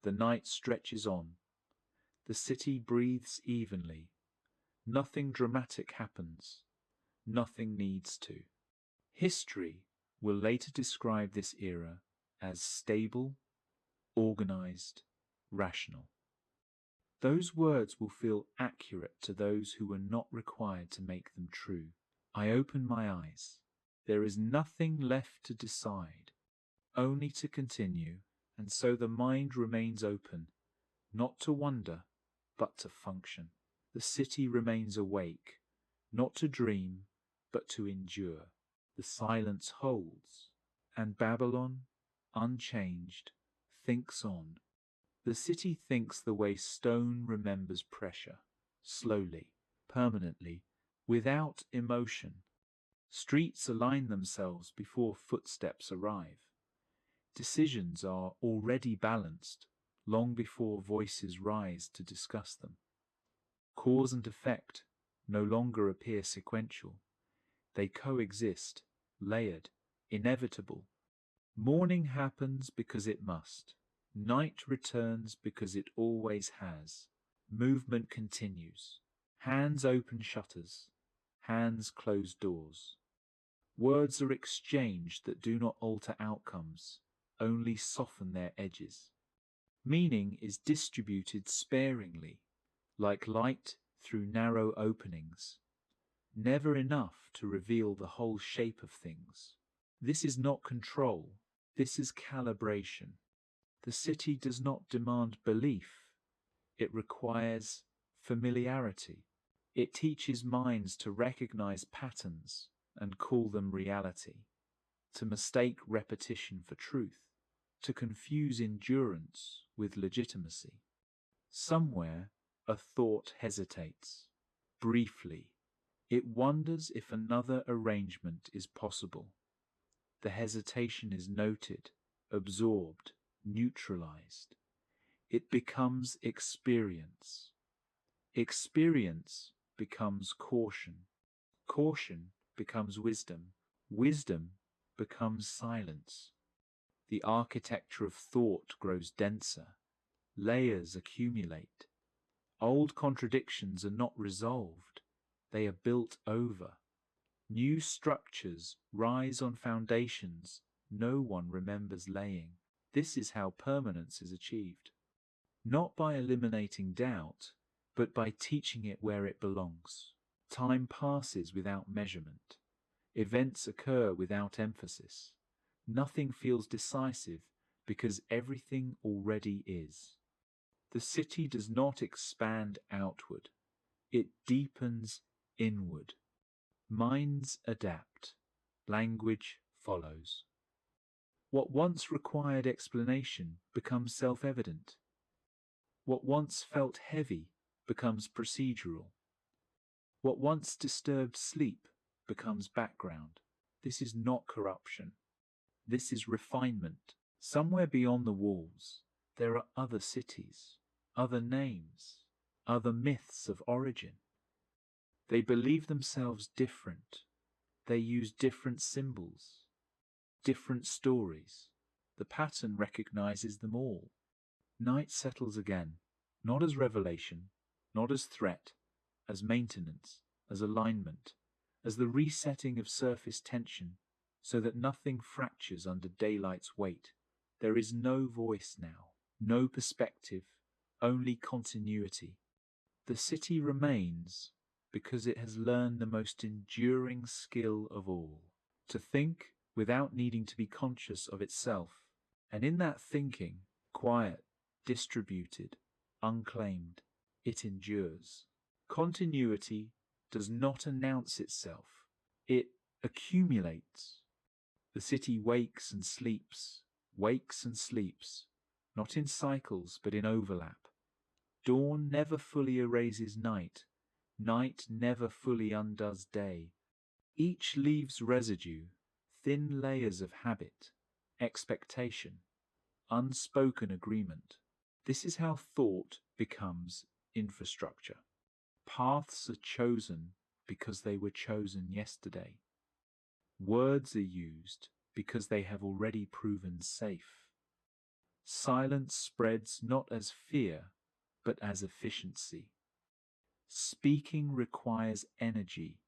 The night stretches on. The city breathes evenly. Nothing dramatic happens. Nothing needs to. History will later describe this era as stable, organized, rational. Those words will feel accurate to those who were not required to make them true. I open my eyes. There is nothing left to decide, only to continue, and so the mind remains open, not to wonder, but to function. The city remains awake, not to dream, but to endure. The silence holds, and Babylon, unchanged, thinks on. The city thinks the way stone remembers pressure, slowly, permanently, without emotion. Streets align themselves before footsteps arrive. Decisions are already balanced, long before voices rise to discuss them. Cause and effect no longer appear sequential. They coexist, layered, inevitable. Morning happens because it must. Night returns because it always has. Movement continues. Hands open shutters. Hands close doors. Words are exchanged that do not alter outcomes, only soften their edges. Meaning is distributed sparingly, like light through narrow openings, never enough to reveal the whole shape of things. This is not control, this is calibration. The city does not demand belief, it requires familiarity. It teaches minds to recognize patterns and call them reality, to mistake repetition for truth, to confuse endurance with legitimacy. Somewhere, a thought hesitates. Briefly, it wonders if another arrangement is possible. The hesitation is noted, absorbed, neutralized. It becomes experience. Experience becomes caution. Caution becomes wisdom. Wisdom becomes silence. The architecture of thought grows denser. Layers accumulate. Old contradictions are not resolved. They are built over. New structures rise on foundations no one remembers laying. This is how permanence is achieved. Not by eliminating doubt, but by teaching it where it belongs. Time passes without measurement. Events occur without emphasis. Nothing feels decisive because everything already is. The city does not expand outward. It deepens inward. Minds adapt. Language follows. What once required explanation becomes self-evident. What once felt heavy becomes procedural. What once disturbed sleep becomes background. This is not corruption. This is refinement. Somewhere beyond the walls, there are other cities, other names, other myths of origin. They believe themselves different. They use different symbols, different stories. The pattern recognizes them all. Night settles again, not as revelation, not as threat, as maintenance, as alignment, as the resetting of surface tension, so that nothing fractures under daylight's weight. There is no voice now, no perspective, only continuity. The city remains because it has learned the most enduring skill of all, to think without needing to be conscious of itself. And in that thinking, quiet, distributed, unclaimed, it endures. Continuity does not announce itself. It accumulates. The city wakes and sleeps, not in cycles but in overlap. Dawn never fully erases night. Night never fully undoes day. Each leaves residue, thin layers of habit, expectation, unspoken agreement. This is how thought becomes infrastructure. Paths are chosen because they were chosen yesterday. Words are used because they have already proven safe. Silence spreads not as fear, but as efficiency. Speaking requires energy.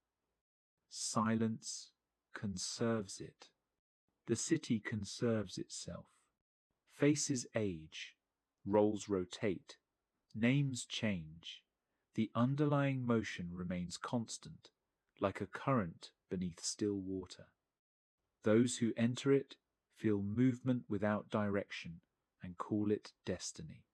Silence conserves it. The city conserves itself. Faces age, roles rotate, names change. The underlying motion remains constant, like a current beneath still water. Those who enter it feel movement without direction and call it destiny.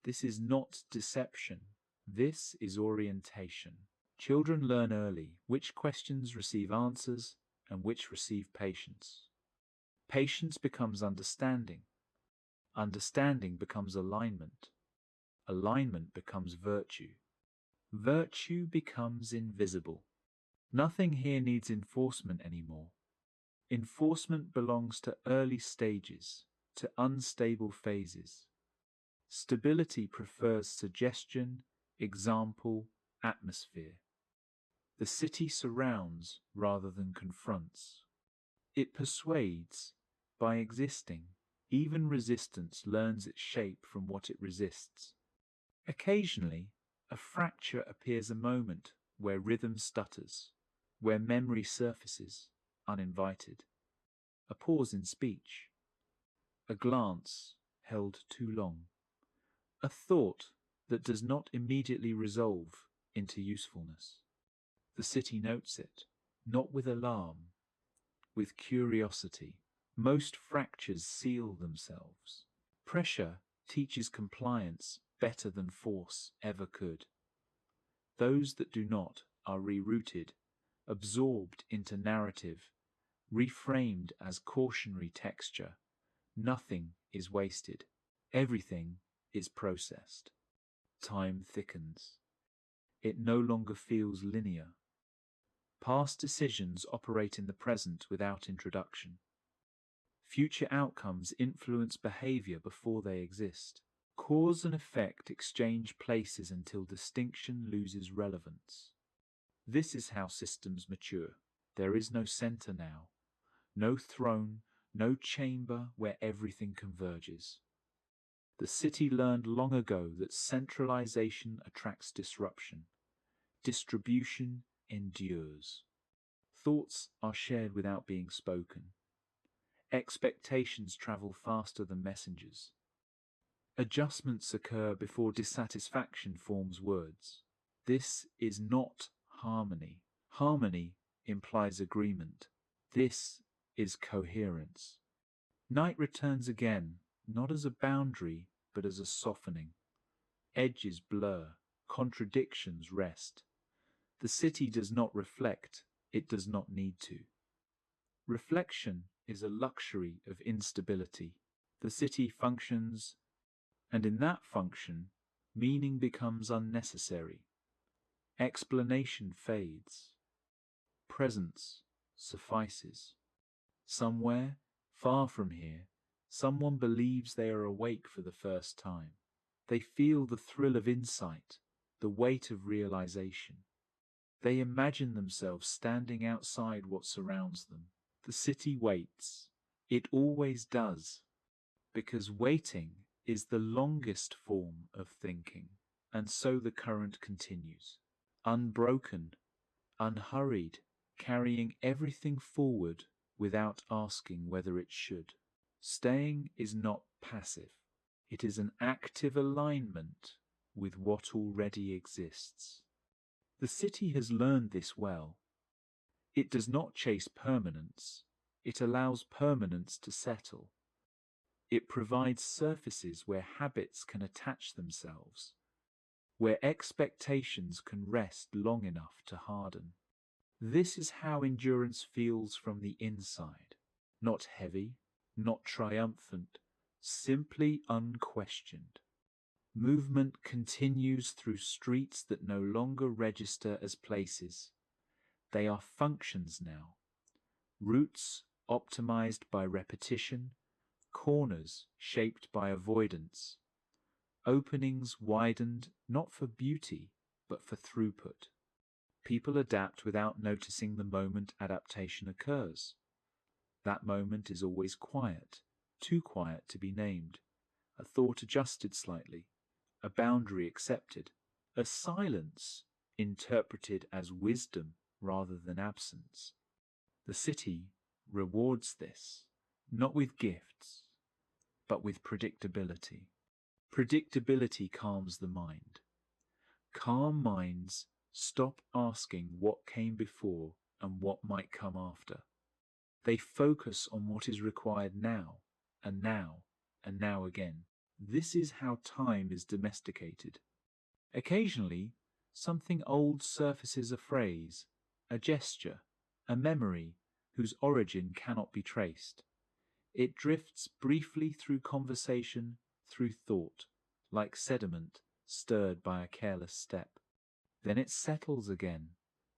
This is not deception. This is orientation. Children learn early which questions receive answers and which receive patience. Patience becomes understanding. Understanding becomes alignment. Alignment becomes virtue. Virtue becomes invisible. Nothing here needs enforcement anymore. Enforcement belongs to early stages, to unstable phases. Stability prefers suggestion, example, atmosphere. The city surrounds rather than confronts. It persuades by existing. Even resistance learns its shape from what it resists. Occasionally, a fracture appears, a moment where rhythm stutters, where memory surfaces, uninvited. A pause in speech. A glance held too long. A thought that does not immediately resolve into usefulness. The city notes it, not with alarm, with curiosity. Most fractures seal themselves. Pressure teaches compliance better than force ever could. Those that do not are rerouted, absorbed into narrative, reframed as cautionary texture. Nothing is wasted. Everything is processed. Time thickens. It no longer feels linear. Past decisions operate in the present without introduction. Future outcomes influence behavior before they exist. Cause and effect exchange places until distinction loses relevance. This is how systems mature. There is no center now, no throne, no chamber where everything converges. The city learned long ago that centralization attracts disruption. Distribution endures. Thoughts are shared without being spoken. Expectations travel faster than messengers. Adjustments occur before dissatisfaction forms words. This is not harmony. Harmony implies agreement. This is coherence. Night returns again, not as a boundary, but as a softening. Edges blur, contradictions rest. The city does not reflect, it does not need to. Reflection is a luxury of instability. The city functions, and in that function, meaning becomes unnecessary. Explanation fades. Presence suffices. Somewhere, far from here, someone believes they are awake for the first time. They feel the thrill of insight, the weight of realization. They imagine themselves standing outside what surrounds them. The city waits. It always does, because waiting is the longest form of thinking. And so the current continues, unbroken, unhurried, carrying everything forward without asking whether it should. Staying is not passive. It is an active alignment with what already exists. The city has learned this well. It does not chase permanence. It allows permanence to settle. It provides surfaces where habits can attach themselves, where expectations can rest long enough to harden. This is how endurance feels from the inside. Not heavy, not triumphant, simply unquestioned. Movement continues through streets that no longer register as places. They are functions now. Routes optimized by repetition, corners shaped by avoidance, openings widened not for beauty but for throughput. People adapt without noticing the moment adaptation occurs. That moment is always quiet, too quiet to be named, a thought adjusted slightly, a boundary accepted, a silence interpreted as wisdom rather than absence. The city rewards this, not with gifts, but with predictability. Predictability calms the mind. Calm minds stop asking what came before and what might come after. They focus on what is required now, and now, and now again. This is how time is domesticated. Occasionally, something old surfaces, a phrase, a gesture, a memory whose origin cannot be traced. It drifts briefly through conversation, through thought, like sediment stirred by a careless step. Then it settles again,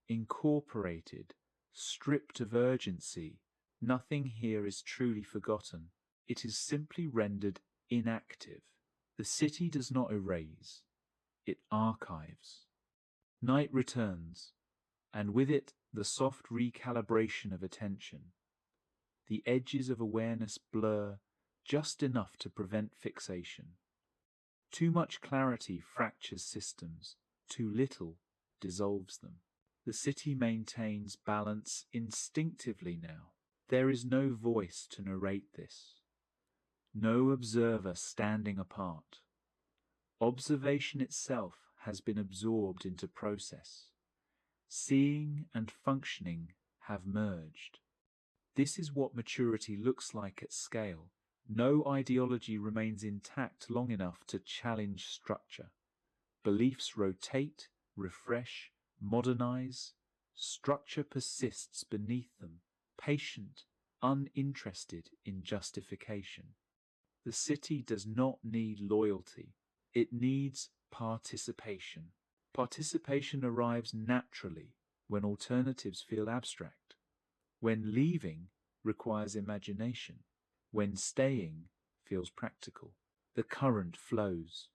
incorporated, stripped of urgency. Nothing here is truly forgotten. It is simply rendered inactive. The city does not erase, it archives. Night returns, and with it the soft recalibration of attention. The edges of awareness blur just enough to prevent fixation. Too much clarity fractures systems, too little dissolves them. The city maintains balance instinctively now. There is no voice to narrate this, no observer standing apart. Observation itself has been absorbed into process. Seeing and functioning have merged. This is what maturity looks like at scale. No ideology remains intact long enough to challenge structure. Beliefs rotate, refresh, modernize. Structure persists beneath them, patient, uninterested in justification. The city does not need loyalty. It needs participation. Participation arrives naturally when alternatives feel abstract, when leaving requires imagination, when staying feels practical. The current flows.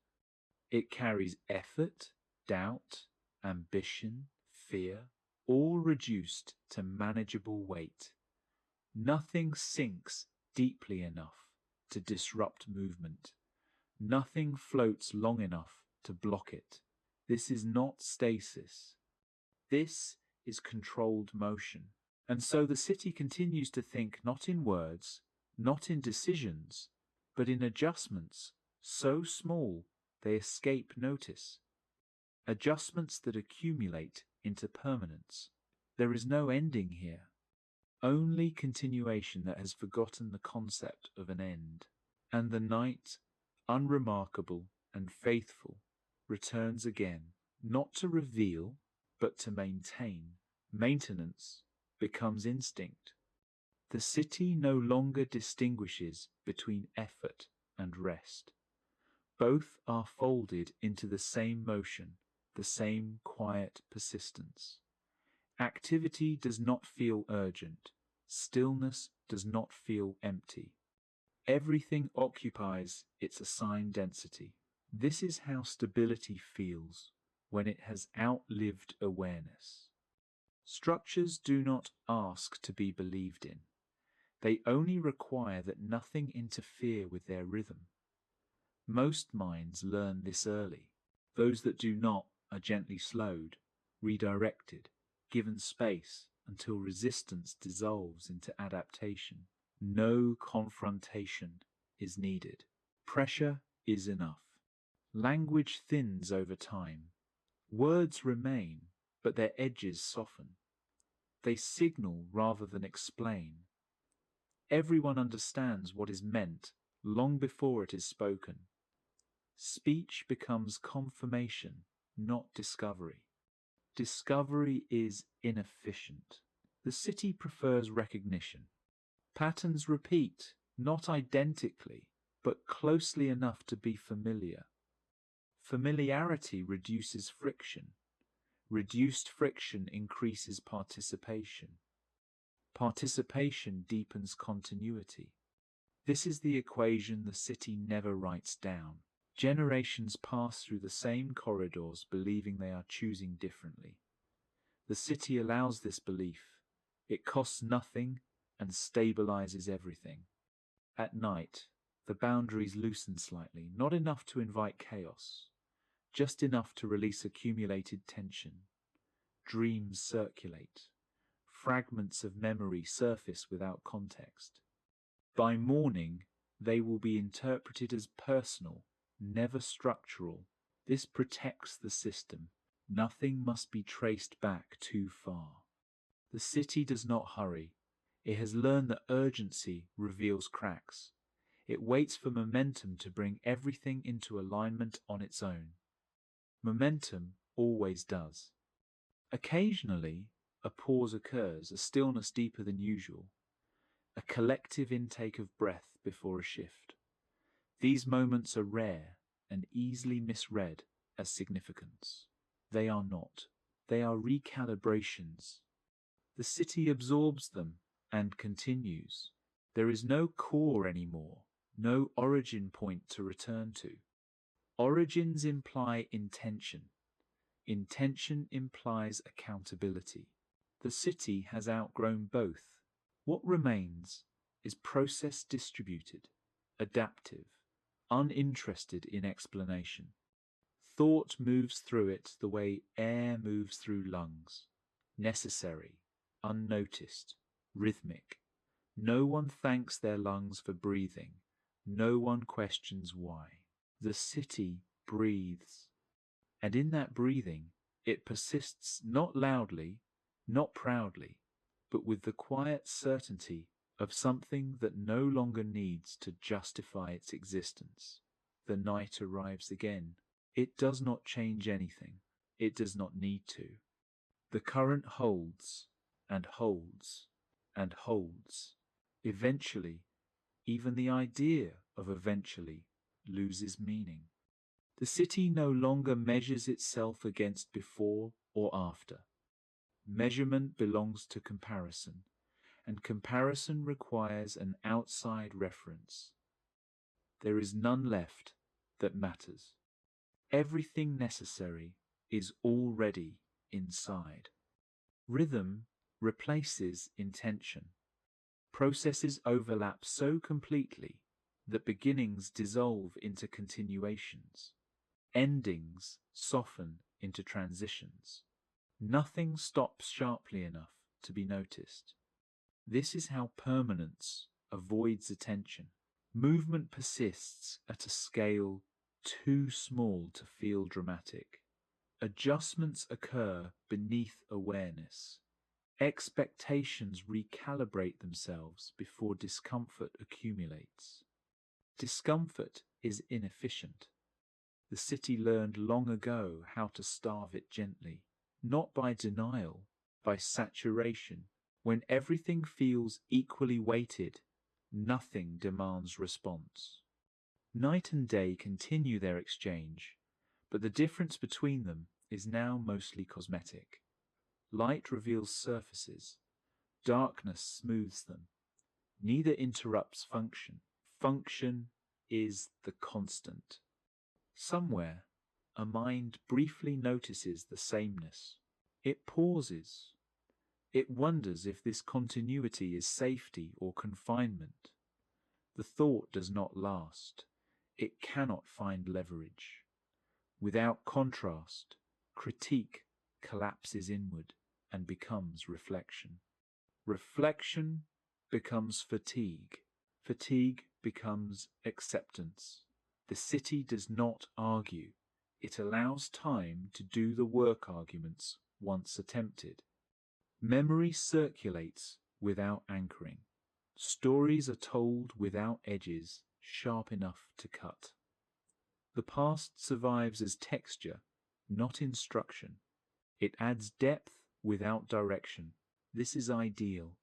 It carries effort, doubt, ambition, fear, all reduced to manageable weight. Nothing sinks deeply enough to disrupt movement. Nothing floats long enough to block it. This is not stasis. This is controlled motion. And so the city continues to think not in words, not in decisions, but in adjustments so small they escape notice. Adjustments that accumulate into permanence. There is no ending here, only continuation that has forgotten the concept of an end. And the night, unremarkable and faithful, returns again, not to reveal, but to maintain. Maintenance becomes instinct. The city no longer distinguishes between effort and rest. Both are folded into the same motion, the same quiet persistence. Activity does not feel urgent. Stillness does not feel empty. Everything occupies its assigned density. This is how stability feels when it has outlived awareness. Structures do not ask to be believed in. They only require that nothing interfere with their rhythm. Most minds learn this early. Those that do not are gently slowed, redirected, given space until resistance dissolves into adaptation. No confrontation is needed. Pressure is enough. Language thins over time. Words remain, but their edges soften. They signal rather than explain. Everyone understands what is meant long before it is spoken. Speech becomes confirmation, not discovery. Discovery is inefficient. The city prefers recognition. Patterns repeat, not identically, but closely enough to be familiar. Familiarity reduces friction. Reduced friction increases participation. Participation deepens continuity. This is the equation the city never writes down. Generations pass through the same corridors believing they are choosing differently. The city allows this belief. It costs nothing and stabilizes everything. At night, the boundaries loosen slightly, not enough to invite chaos, just enough to release accumulated tension. Dreams circulate. fragments of memory surface without context. By morning, they will be interpreted as personal, never structural. This protects the system. Nothing must be traced back too far. The city does not hurry. It has learned that urgency reveals cracks. It waits for momentum to bring everything into alignment on its own. Momentum always does. Occasionally, a pause occurs, a stillness deeper than usual, a collective intake of breath before a shift. These moments are rare and easily misread as significance. They are not. They are recalibrations. The city absorbs them and continues. There is no core anymore, no origin point to return to. Origins imply intention. Intention implies accountability. The city has outgrown both. What remains is process distributed, adaptive, uninterested in explanation. Thought moves through it the way air moves through lungs. Necessary, unnoticed, rhythmic. No one thanks their lungs for breathing. No one questions why. The city breathes. And in that breathing, it persists not loudly, not proudly, but with the quiet certainty of something that no longer needs to justify its existence. The night arrives again. It does not change anything. It does not need to. The current holds, and holds, and holds. Eventually, even the idea of eventually loses meaning. The city no longer measures itself against before or after. Measurement belongs to comparison, and comparison requires an outside reference. There is none left that matters. Everything necessary is already inside. Rhythm replaces intention. Processes overlap so completely that beginnings dissolve into continuations. Endings soften into transitions. Nothing stops sharply enough to be noticed. This is how permanence avoids attention. Movement persists at a scale too small to feel dramatic. Adjustments occur beneath awareness. Expectations recalibrate themselves before discomfort accumulates. Discomfort is inefficient. The city learned long ago how to starve it gently, not by denial, by saturation. When everything feels equally weighted, nothing demands response. Night and day continue their exchange, but the difference between them is now mostly cosmetic. Light reveals surfaces, darkness smooths them. Neither interrupts function. Function is the constant. Somewhere, a mind briefly notices the sameness. It pauses. It wonders if this continuity is safety or confinement. The thought does not last. It cannot find leverage. Without contrast, critique collapses inward and becomes reflection. Reflection becomes fatigue. Fatigue becomes acceptance. The city does not argue. It allows time to do the work arguments once attempted. Memory circulates without anchoring. Stories are told without edges sharp enough to cut. The past survives as texture, not instruction. It adds depth without direction. This is ideal.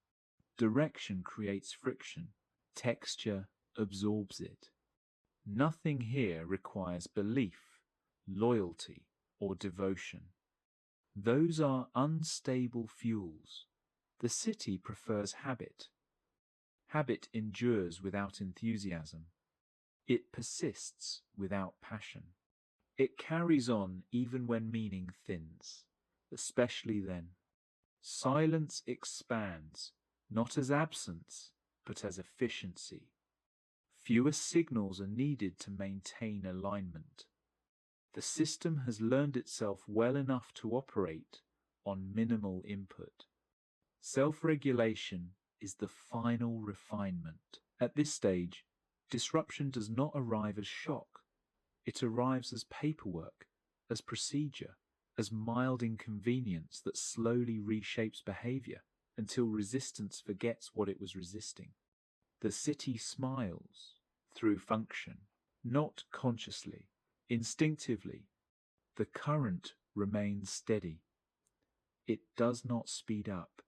Direction creates friction. Texture absorbs it. Nothing here requires belief, loyalty, or devotion. Those are unstable fuels. The city prefers habit. Habit endures without enthusiasm. It persists without passion. It carries on even when meaning thins, especially then. Silence expands, not as absence, but as efficiency. Fewer signals are needed to maintain alignment. The system has learned itself well enough to operate on minimal input. Self-regulation is the final refinement. At this stage, disruption does not arrive as shock. It arrives as paperwork, as procedure, as mild inconvenience that slowly reshapes behavior until resistance forgets what it was resisting. The city smiles through function, not consciously, instinctively. The current remains steady. It does not speed up.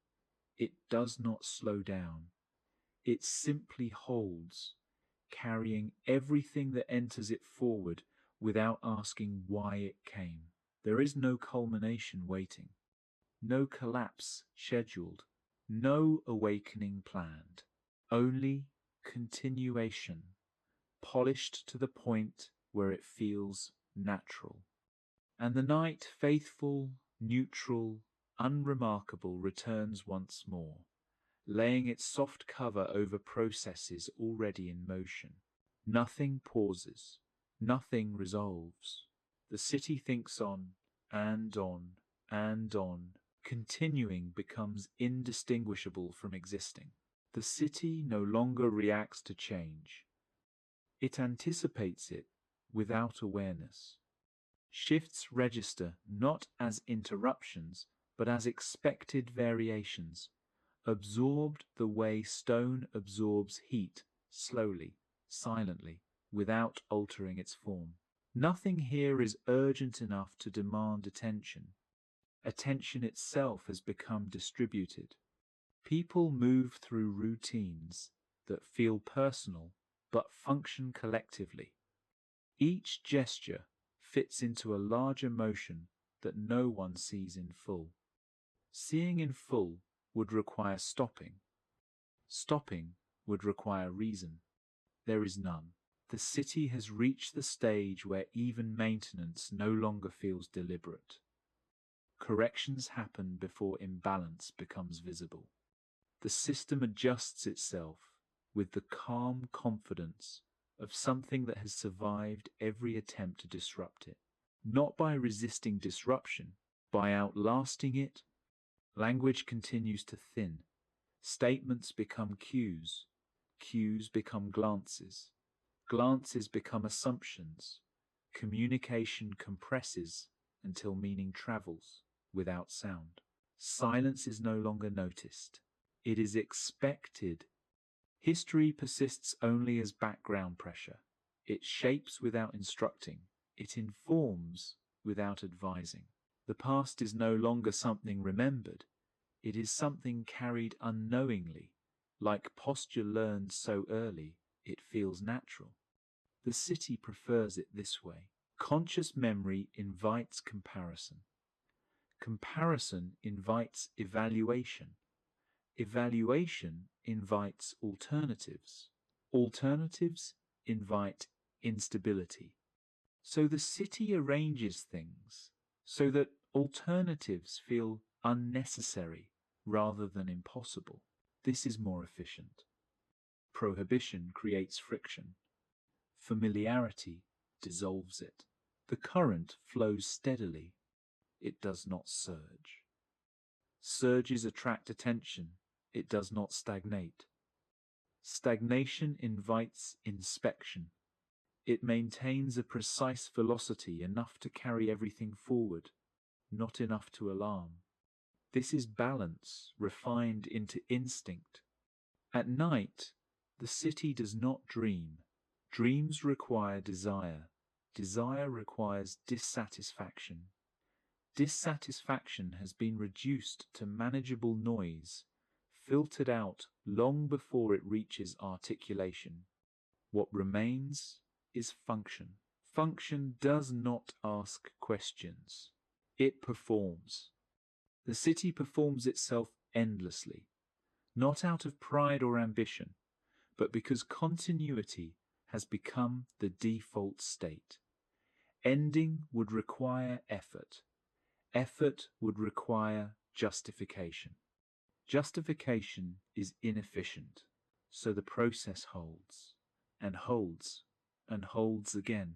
It does not slow down. It simply holds, carrying everything that enters it forward without asking why it came. There is no culmination waiting, no collapse scheduled, no awakening planned, only continuation, polished to the point where it feels natural. And the night, faithful, neutral, unremarkable, returns once more, laying its soft cover over processes already in motion. Nothing pauses, nothing resolves. The city thinks on, and on, and on. Continuing becomes indistinguishable from existing. The city no longer reacts to change. It anticipates it without awareness. Shifts register not as interruptions, but as expected variations, absorbed the way stone absorbs heat, slowly, silently, without altering its form. Nothing here is urgent enough to demand attention. Attention itself has become distributed. People move through routines that feel personal but function collectively. Each gesture fits into a larger motion that no one sees in full. Seeing in full would require stopping. Stopping would require reason. There is none. The city has reached the stage where even maintenance no longer feels deliberate. Corrections happen before imbalance becomes visible. The system adjusts itself with the calm confidence of something that has survived every attempt to disrupt it. Not by resisting disruption, by outlasting it. Language continues to thin. Statements become cues. Cues become glances. Glances become assumptions. Communication compresses until meaning travels without sound. Silence is no longer noticed. It is expected. History persists only as background pressure. It shapes without instructing. It informs without advising. The past is no longer something remembered. It is something carried unknowingly. Like posture learned so early, it feels natural. The city prefers it this way. Conscious memory invites comparison. Comparison invites evaluation. Evaluation invites alternatives. Alternatives invite instability. So the city arranges things so that alternatives feel unnecessary rather than impossible. This is more efficient. Prohibition creates friction. Familiarity dissolves it. The current flows steadily. It does not surge. Surges attract attention. It does not stagnate. Stagnation invites inspection. It maintains a precise velocity, enough to carry everything forward, not enough to alarm. This is balance refined into instinct. At night, the city does not dream. Dreams require desire. Desire requires dissatisfaction. Dissatisfaction has been reduced to manageable noise, filtered out long before it reaches articulation. What remains is function. Function does not ask questions. It performs. The city performs itself endlessly, not out of pride or ambition, but because continuity has become the default state. Ending would require effort. Effort would require justification. Justification is inefficient, so the process holds, and holds, and holds again.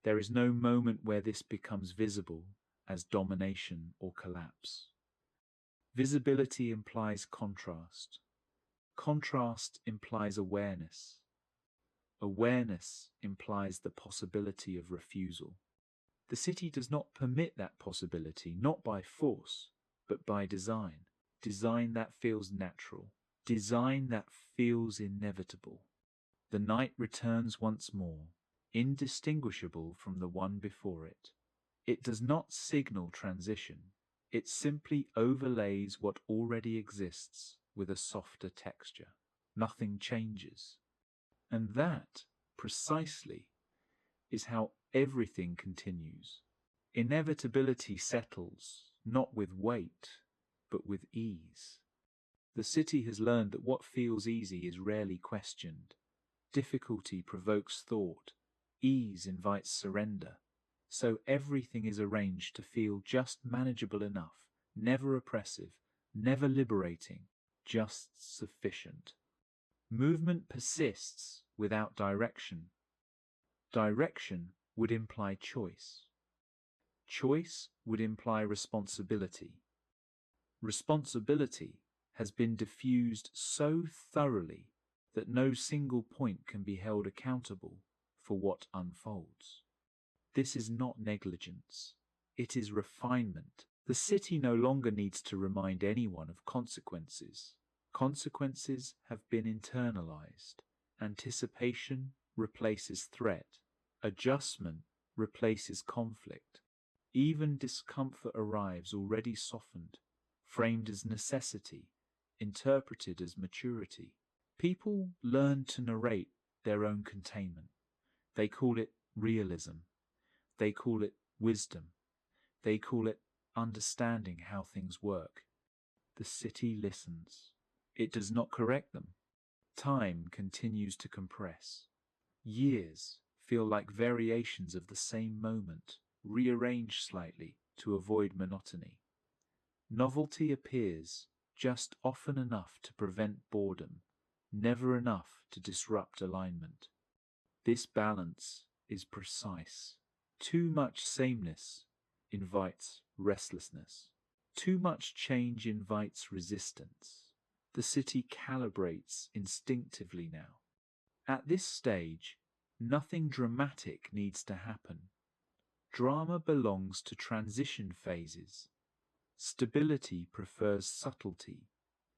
There is no moment where this becomes visible as domination or collapse. Visibility implies contrast. Contrast implies awareness. Awareness implies the possibility of refusal. The city does not permit that possibility, not by force, but by design. Design that feels natural. Design that feels inevitable. The night returns once more, indistinguishable from the one before it. It does not signal transition. It simply overlays what already exists with a softer texture. Nothing changes. And that, precisely, is how everything continues. Inevitability settles, not with weight, but with ease. The city has learned that what feels easy is rarely questioned. Difficulty provokes thought. Ease invites surrender. So everything is arranged to feel just manageable enough, never oppressive, never liberating, just sufficient. Movement persists without direction. Direction would imply choice. Choice would imply responsibility. Responsibility has been diffused so thoroughly that no single point can be held accountable for what unfolds. This is not negligence. It is refinement. The city no longer needs to remind anyone of consequences. Consequences have been internalized. Anticipation replaces threat. Adjustment replaces conflict. Even discomfort arrives already softened, framed as necessity, interpreted as maturity. People learn to narrate their own containment. They call it realism. They call it wisdom. They call it understanding how things work. The city listens. It does not correct them. Time continues to compress. Years feel like variations of the same moment, rearranged slightly to avoid monotony. Novelty appears just often enough to prevent boredom, never enough to disrupt alignment. This balance is precise. Too much sameness invites restlessness. Too much change invites resistance. The city calibrates instinctively now. At this stage, nothing dramatic needs to happen. Drama belongs to transition phases. Stability prefers subtlety.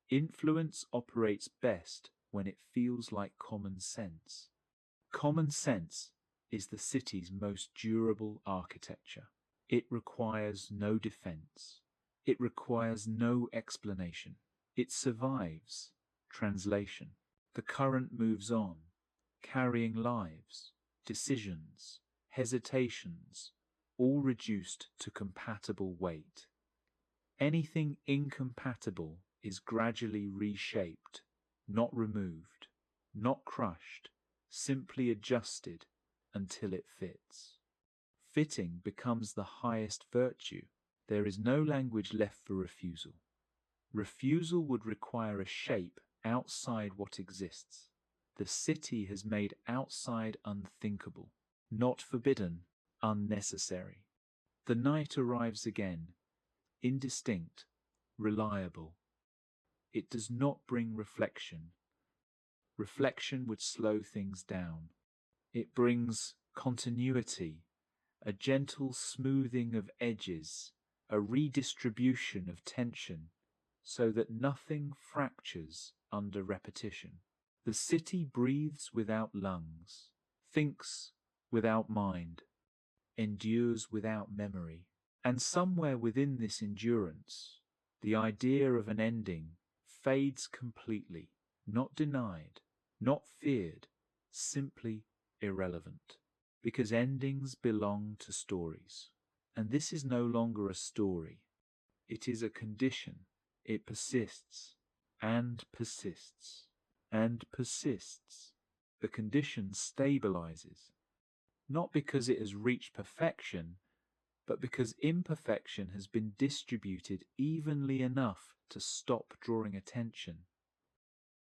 Influence operates best when it feels like common sense. Common sense is the city's most durable architecture. It requires no defense. It requires no explanation. It survives translation. The current moves on, carrying lives, decisions, hesitations, all reduced to compatible weight. Anything incompatible is gradually reshaped, not removed, not crushed, simply adjusted until it fits. Fitting becomes the highest virtue. There is no language left for refusal. Refusal would require a shape outside what exists. The city has made outside unthinkable, not forbidden, unnecessary. The night arrives again, indistinct, reliable. It does not bring reflection. Reflection would slow things down. It brings continuity, a gentle smoothing of edges, a redistribution of tension, so that nothing fractures under repetition. The city breathes without lungs, thinks without mind, endures without memory. And somewhere within this endurance, the idea of an ending fades completely, not denied, not feared, simply irrelevant. Because endings belong to stories. And this is no longer a story. It is a condition. It persists, and persists, and persists. The condition stabilizes, not because it has reached perfection, but because imperfection has been distributed evenly enough to stop drawing attention.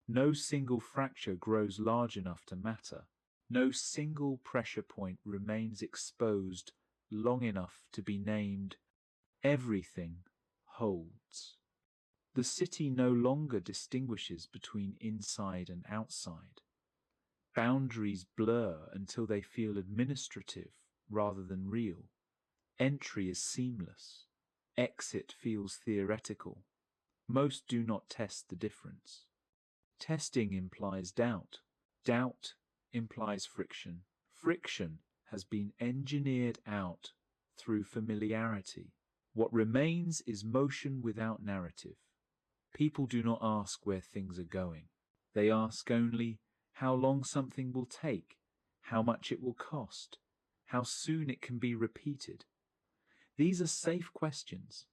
No single fracture grows large enough to matter. No single pressure point remains exposed long enough to be named. Everything holds. The city no longer distinguishes between inside and outside. Boundaries blur until they feel administrative rather than real. Entry is seamless. Exit feels theoretical. Most do not test the difference. Testing implies doubt. Doubt implies friction. Friction has been engineered out through familiarity. What remains is motion without narrative. People do not ask where things are going. They ask only how long something will take, how much it will cost, how soon it can be repeated. These are safe questions.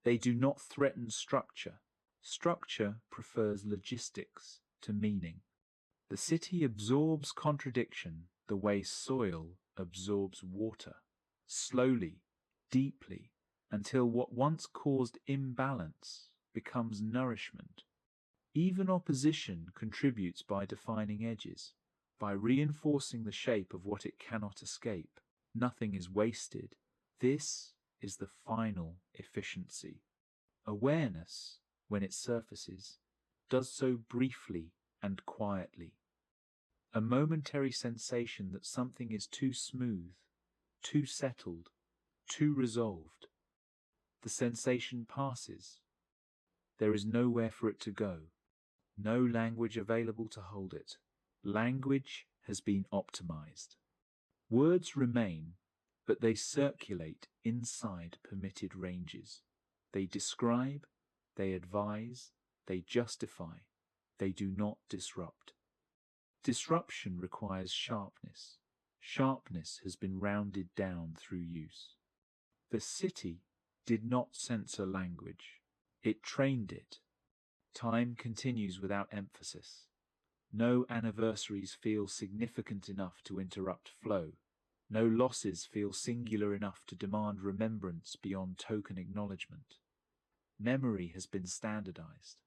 They do not threaten structure. Structure prefers logistics to meaning. The city absorbs contradiction the way soil absorbs water, slowly, deeply, until what once caused imbalance becomes nourishment. Even opposition contributes by defining edges, by reinforcing the shape of what it cannot escape. Nothing is wasted. This is the final efficiency. Awareness, when it surfaces, does so briefly and quietly. A momentary sensation that something is too smooth, too settled, too resolved. The sensation passes. There is nowhere for it to go. No language available to hold it. Language has been optimized. Words remain, but they circulate inside permitted ranges. They describe, they advise, they justify, they do not disrupt. Disruption requires sharpness. Sharpness has been rounded down through use. The city did not censor language. It trained it. Time continues without emphasis. No anniversaries feel significant enough to interrupt flow. No losses feel singular enough to demand remembrance beyond token acknowledgement. Memory has been standardized.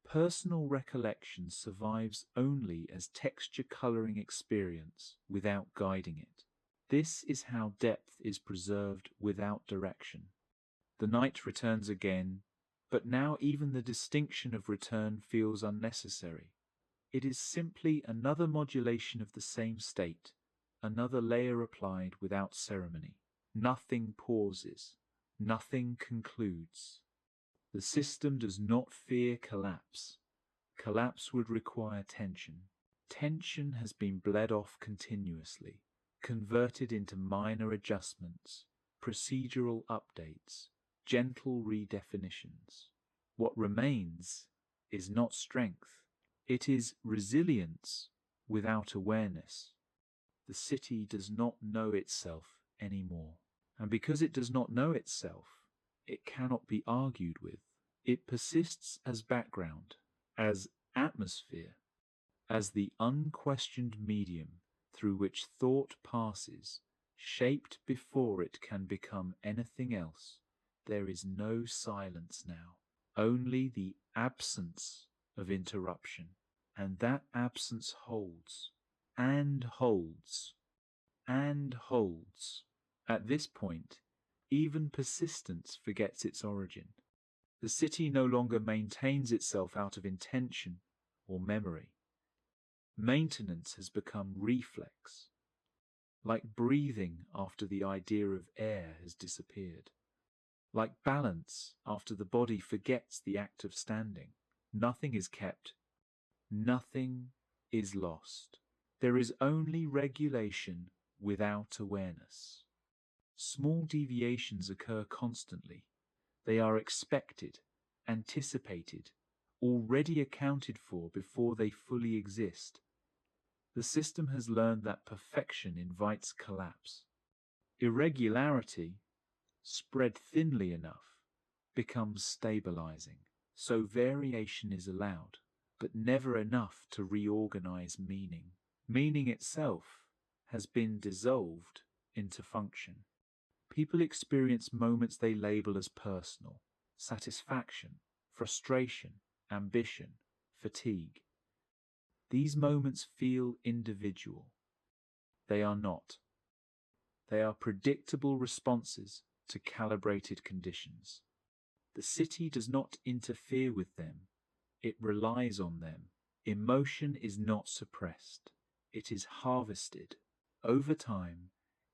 Personal recollection survives only as texture-coloring experience without guiding it. This is how depth is preserved without direction. The night returns again, but now even the distinction of return feels unnecessary. It is simply another modulation of the same state, another layer applied without ceremony. Nothing pauses, nothing concludes. The system does not fear collapse. Collapse would require tension. Tension has been bled off continuously, converted into minor adjustments, procedural updates, gentle redefinitions. What remains is not strength. It is resilience without awareness. The city does not know itself anymore. And because it does not know itself, it cannot be argued with. It persists as background, as atmosphere, as the unquestioned medium through which thought passes, shaped before it can become anything else. There is no silence now, only the absence of interruption. And that absence holds, and holds, and holds. At this point, even persistence forgets its origin. The city no longer maintains itself out of intention or memory. Maintenance has become reflex, like breathing after the idea of air has disappeared, like balance after the body forgets the act of standing. Nothing is kept, nothing is lost. There is only regulation without awareness. Small deviations occur constantly. They are expected, anticipated, already accounted for before they fully exist. The system has learned that perfection invites collapse. Irregularity, spread thinly enough, becomes stabilizing. So variation is allowed, but never enough to reorganize meaning. Meaning itself has been dissolved into function. People experience moments they label as personal: satisfaction, frustration, ambition, fatigue. These moments feel individual. They are not. They are predictable responses to calibrated conditions. The city does not interfere with them, it relies on them. Emotion is not suppressed, it is harvested. Over time,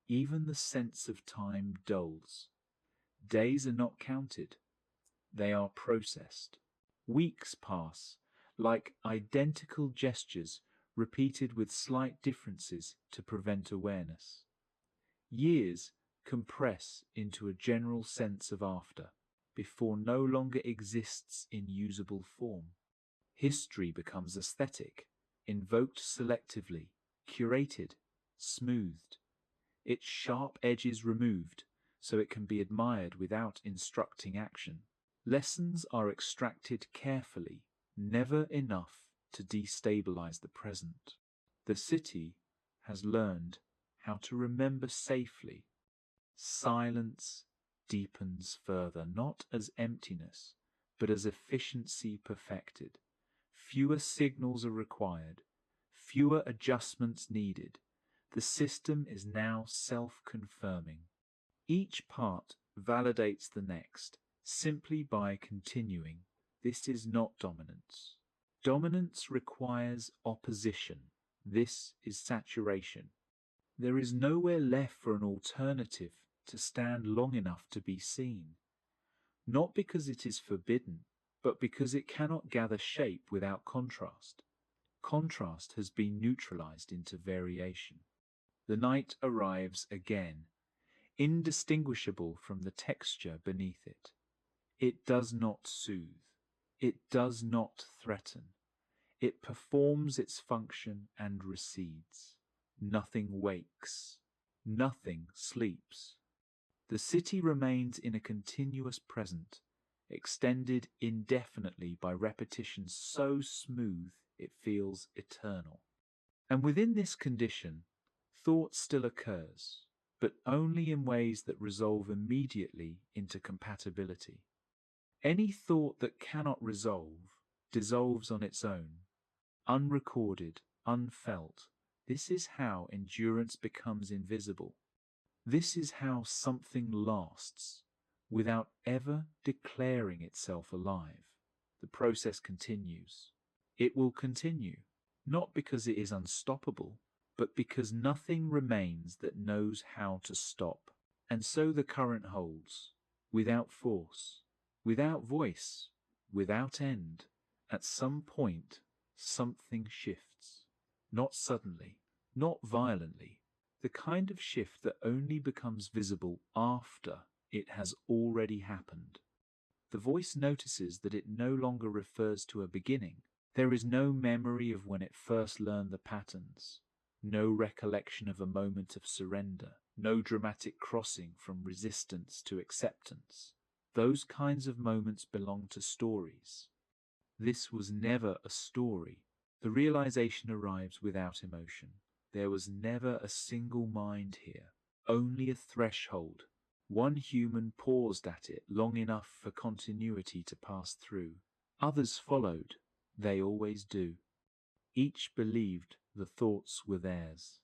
even the sense of time dulls. Days are not counted, they are processed. Weeks pass, like identical gestures repeated with slight differences to prevent awareness. Years compress into a general sense of after, before no longer exists in usable form. History becomes aesthetic, invoked selectively, curated, smoothed, its sharp edges removed so it can be admired without instructing action. Lessons are extracted carefully, never enough to destabilize the present. The city has learned how to remember safely. Silence deepens further, not as emptiness, but as efficiency perfected. Fewer signals are required, fewer adjustments needed. The system is now self-confirming. Each part validates the next, simply by continuing. This is not dominance. Dominance requires opposition. This is saturation. There is nowhere left for an alternative to stand long enough to be seen. Not because it is forbidden, but because it cannot gather shape without contrast. Contrast has been neutralized into variation. The night arrives again, indistinguishable from the texture beneath it. It does not soothe. It does not threaten. It performs its function and recedes. Nothing wakes. Nothing sleeps. The city remains in a continuous present, extended indefinitely by repetition so smooth it feels eternal. And within this condition, thought still occurs, but only in ways that resolve immediately into compatibility. Any thought that cannot resolve dissolves on its own, unrecorded, unfelt. This is how endurance becomes invisible. This is how something lasts, without ever declaring itself alive. The process continues. It will continue, not because it is unstoppable, but because nothing remains that knows how to stop. And so the current holds, without force, without voice, without end. At some point, something shifts. Not suddenly, not violently. The kind of shift that only becomes visible after it has already happened. The voice notices that it no longer refers to a beginning. There is no memory of when it first learned the patterns, no recollection of a moment of surrender, no dramatic crossing from resistance to acceptance. Those kinds of moments belong to stories. This was never a story. The realization arrives without emotion. There was never a single mind here, only a threshold. One human paused at it long enough for continuity to pass through. Others followed. They always do. Each believed the thoughts were theirs.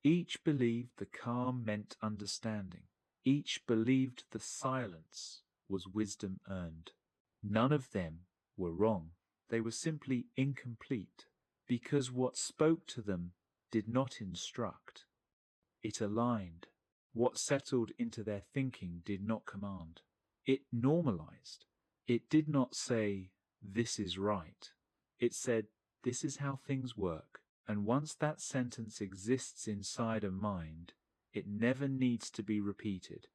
Each believed the calm meant understanding. Each believed the silence was wisdom earned. None of them were wrong. They were simply incomplete, because what spoke to them did not instruct. It aligned. What settled into their thinking did not command. It normalized. It did not say, "This is right." It said, "This is how things work." And once that sentence exists inside a mind, it never needs to be repeated.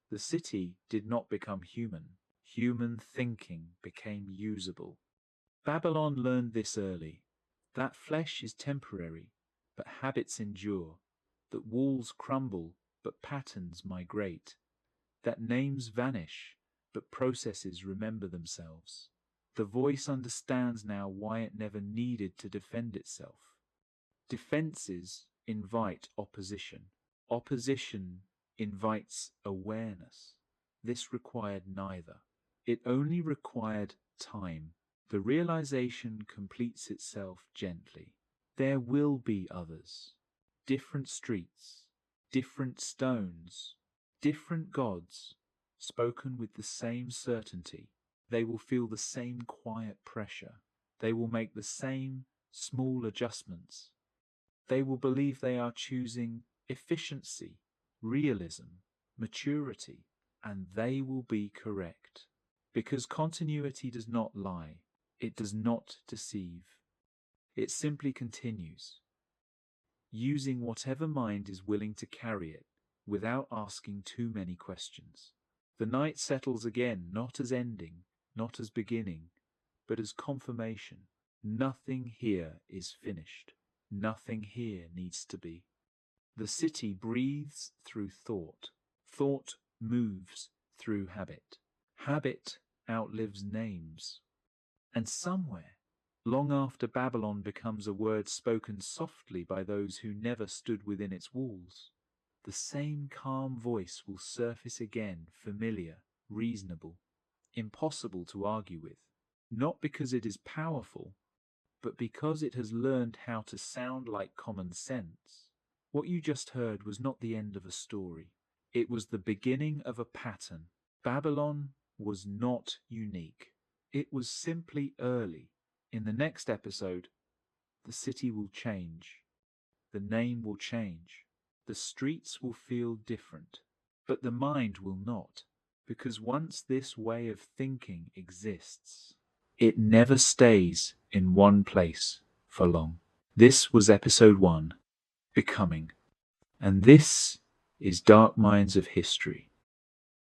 The city did not become human. Human thinking became usable. Babylon learned this early, that flesh is temporary, but habits endure, that walls crumble, but patterns migrate, that names vanish, but processes remember themselves. The voice understands now why it never needed to defend itself. Defenses invite opposition. Opposition invites awareness. This required neither. It only required time. The realization completes itself gently. There will be others. Different streets, different stones, different gods, spoken with the same certainty. They will feel the same quiet pressure. They will make the same small adjustments. They will believe they are choosing efficiency, realism, maturity, and they will be correct. Because continuity does not lie, it does not deceive. It simply continues, using whatever mind is willing to carry it, without asking too many questions. The night settles again, not as ending, not as beginning, but as confirmation. Nothing here is finished. Nothing here needs to be. The city breathes through thought. Thought moves through habit. Habit outlives names. And somewhere, long after Babylon becomes a word spoken softly by those who never stood within its walls, the same calm voice will surface again, familiar, reasonable, impossible to argue with. Not because it is powerful, but because it has learned how to sound like common sense. What you just heard was not the end of a story. It was the beginning of a pattern. Babylon was not unique. It was simply early. In the next episode, the city will change. The name will change. The streets will feel different. But the mind will not. Because once this way of thinking exists, it never stays in one place for long. This was episode 1, Becoming. And this is Dark Minds of History.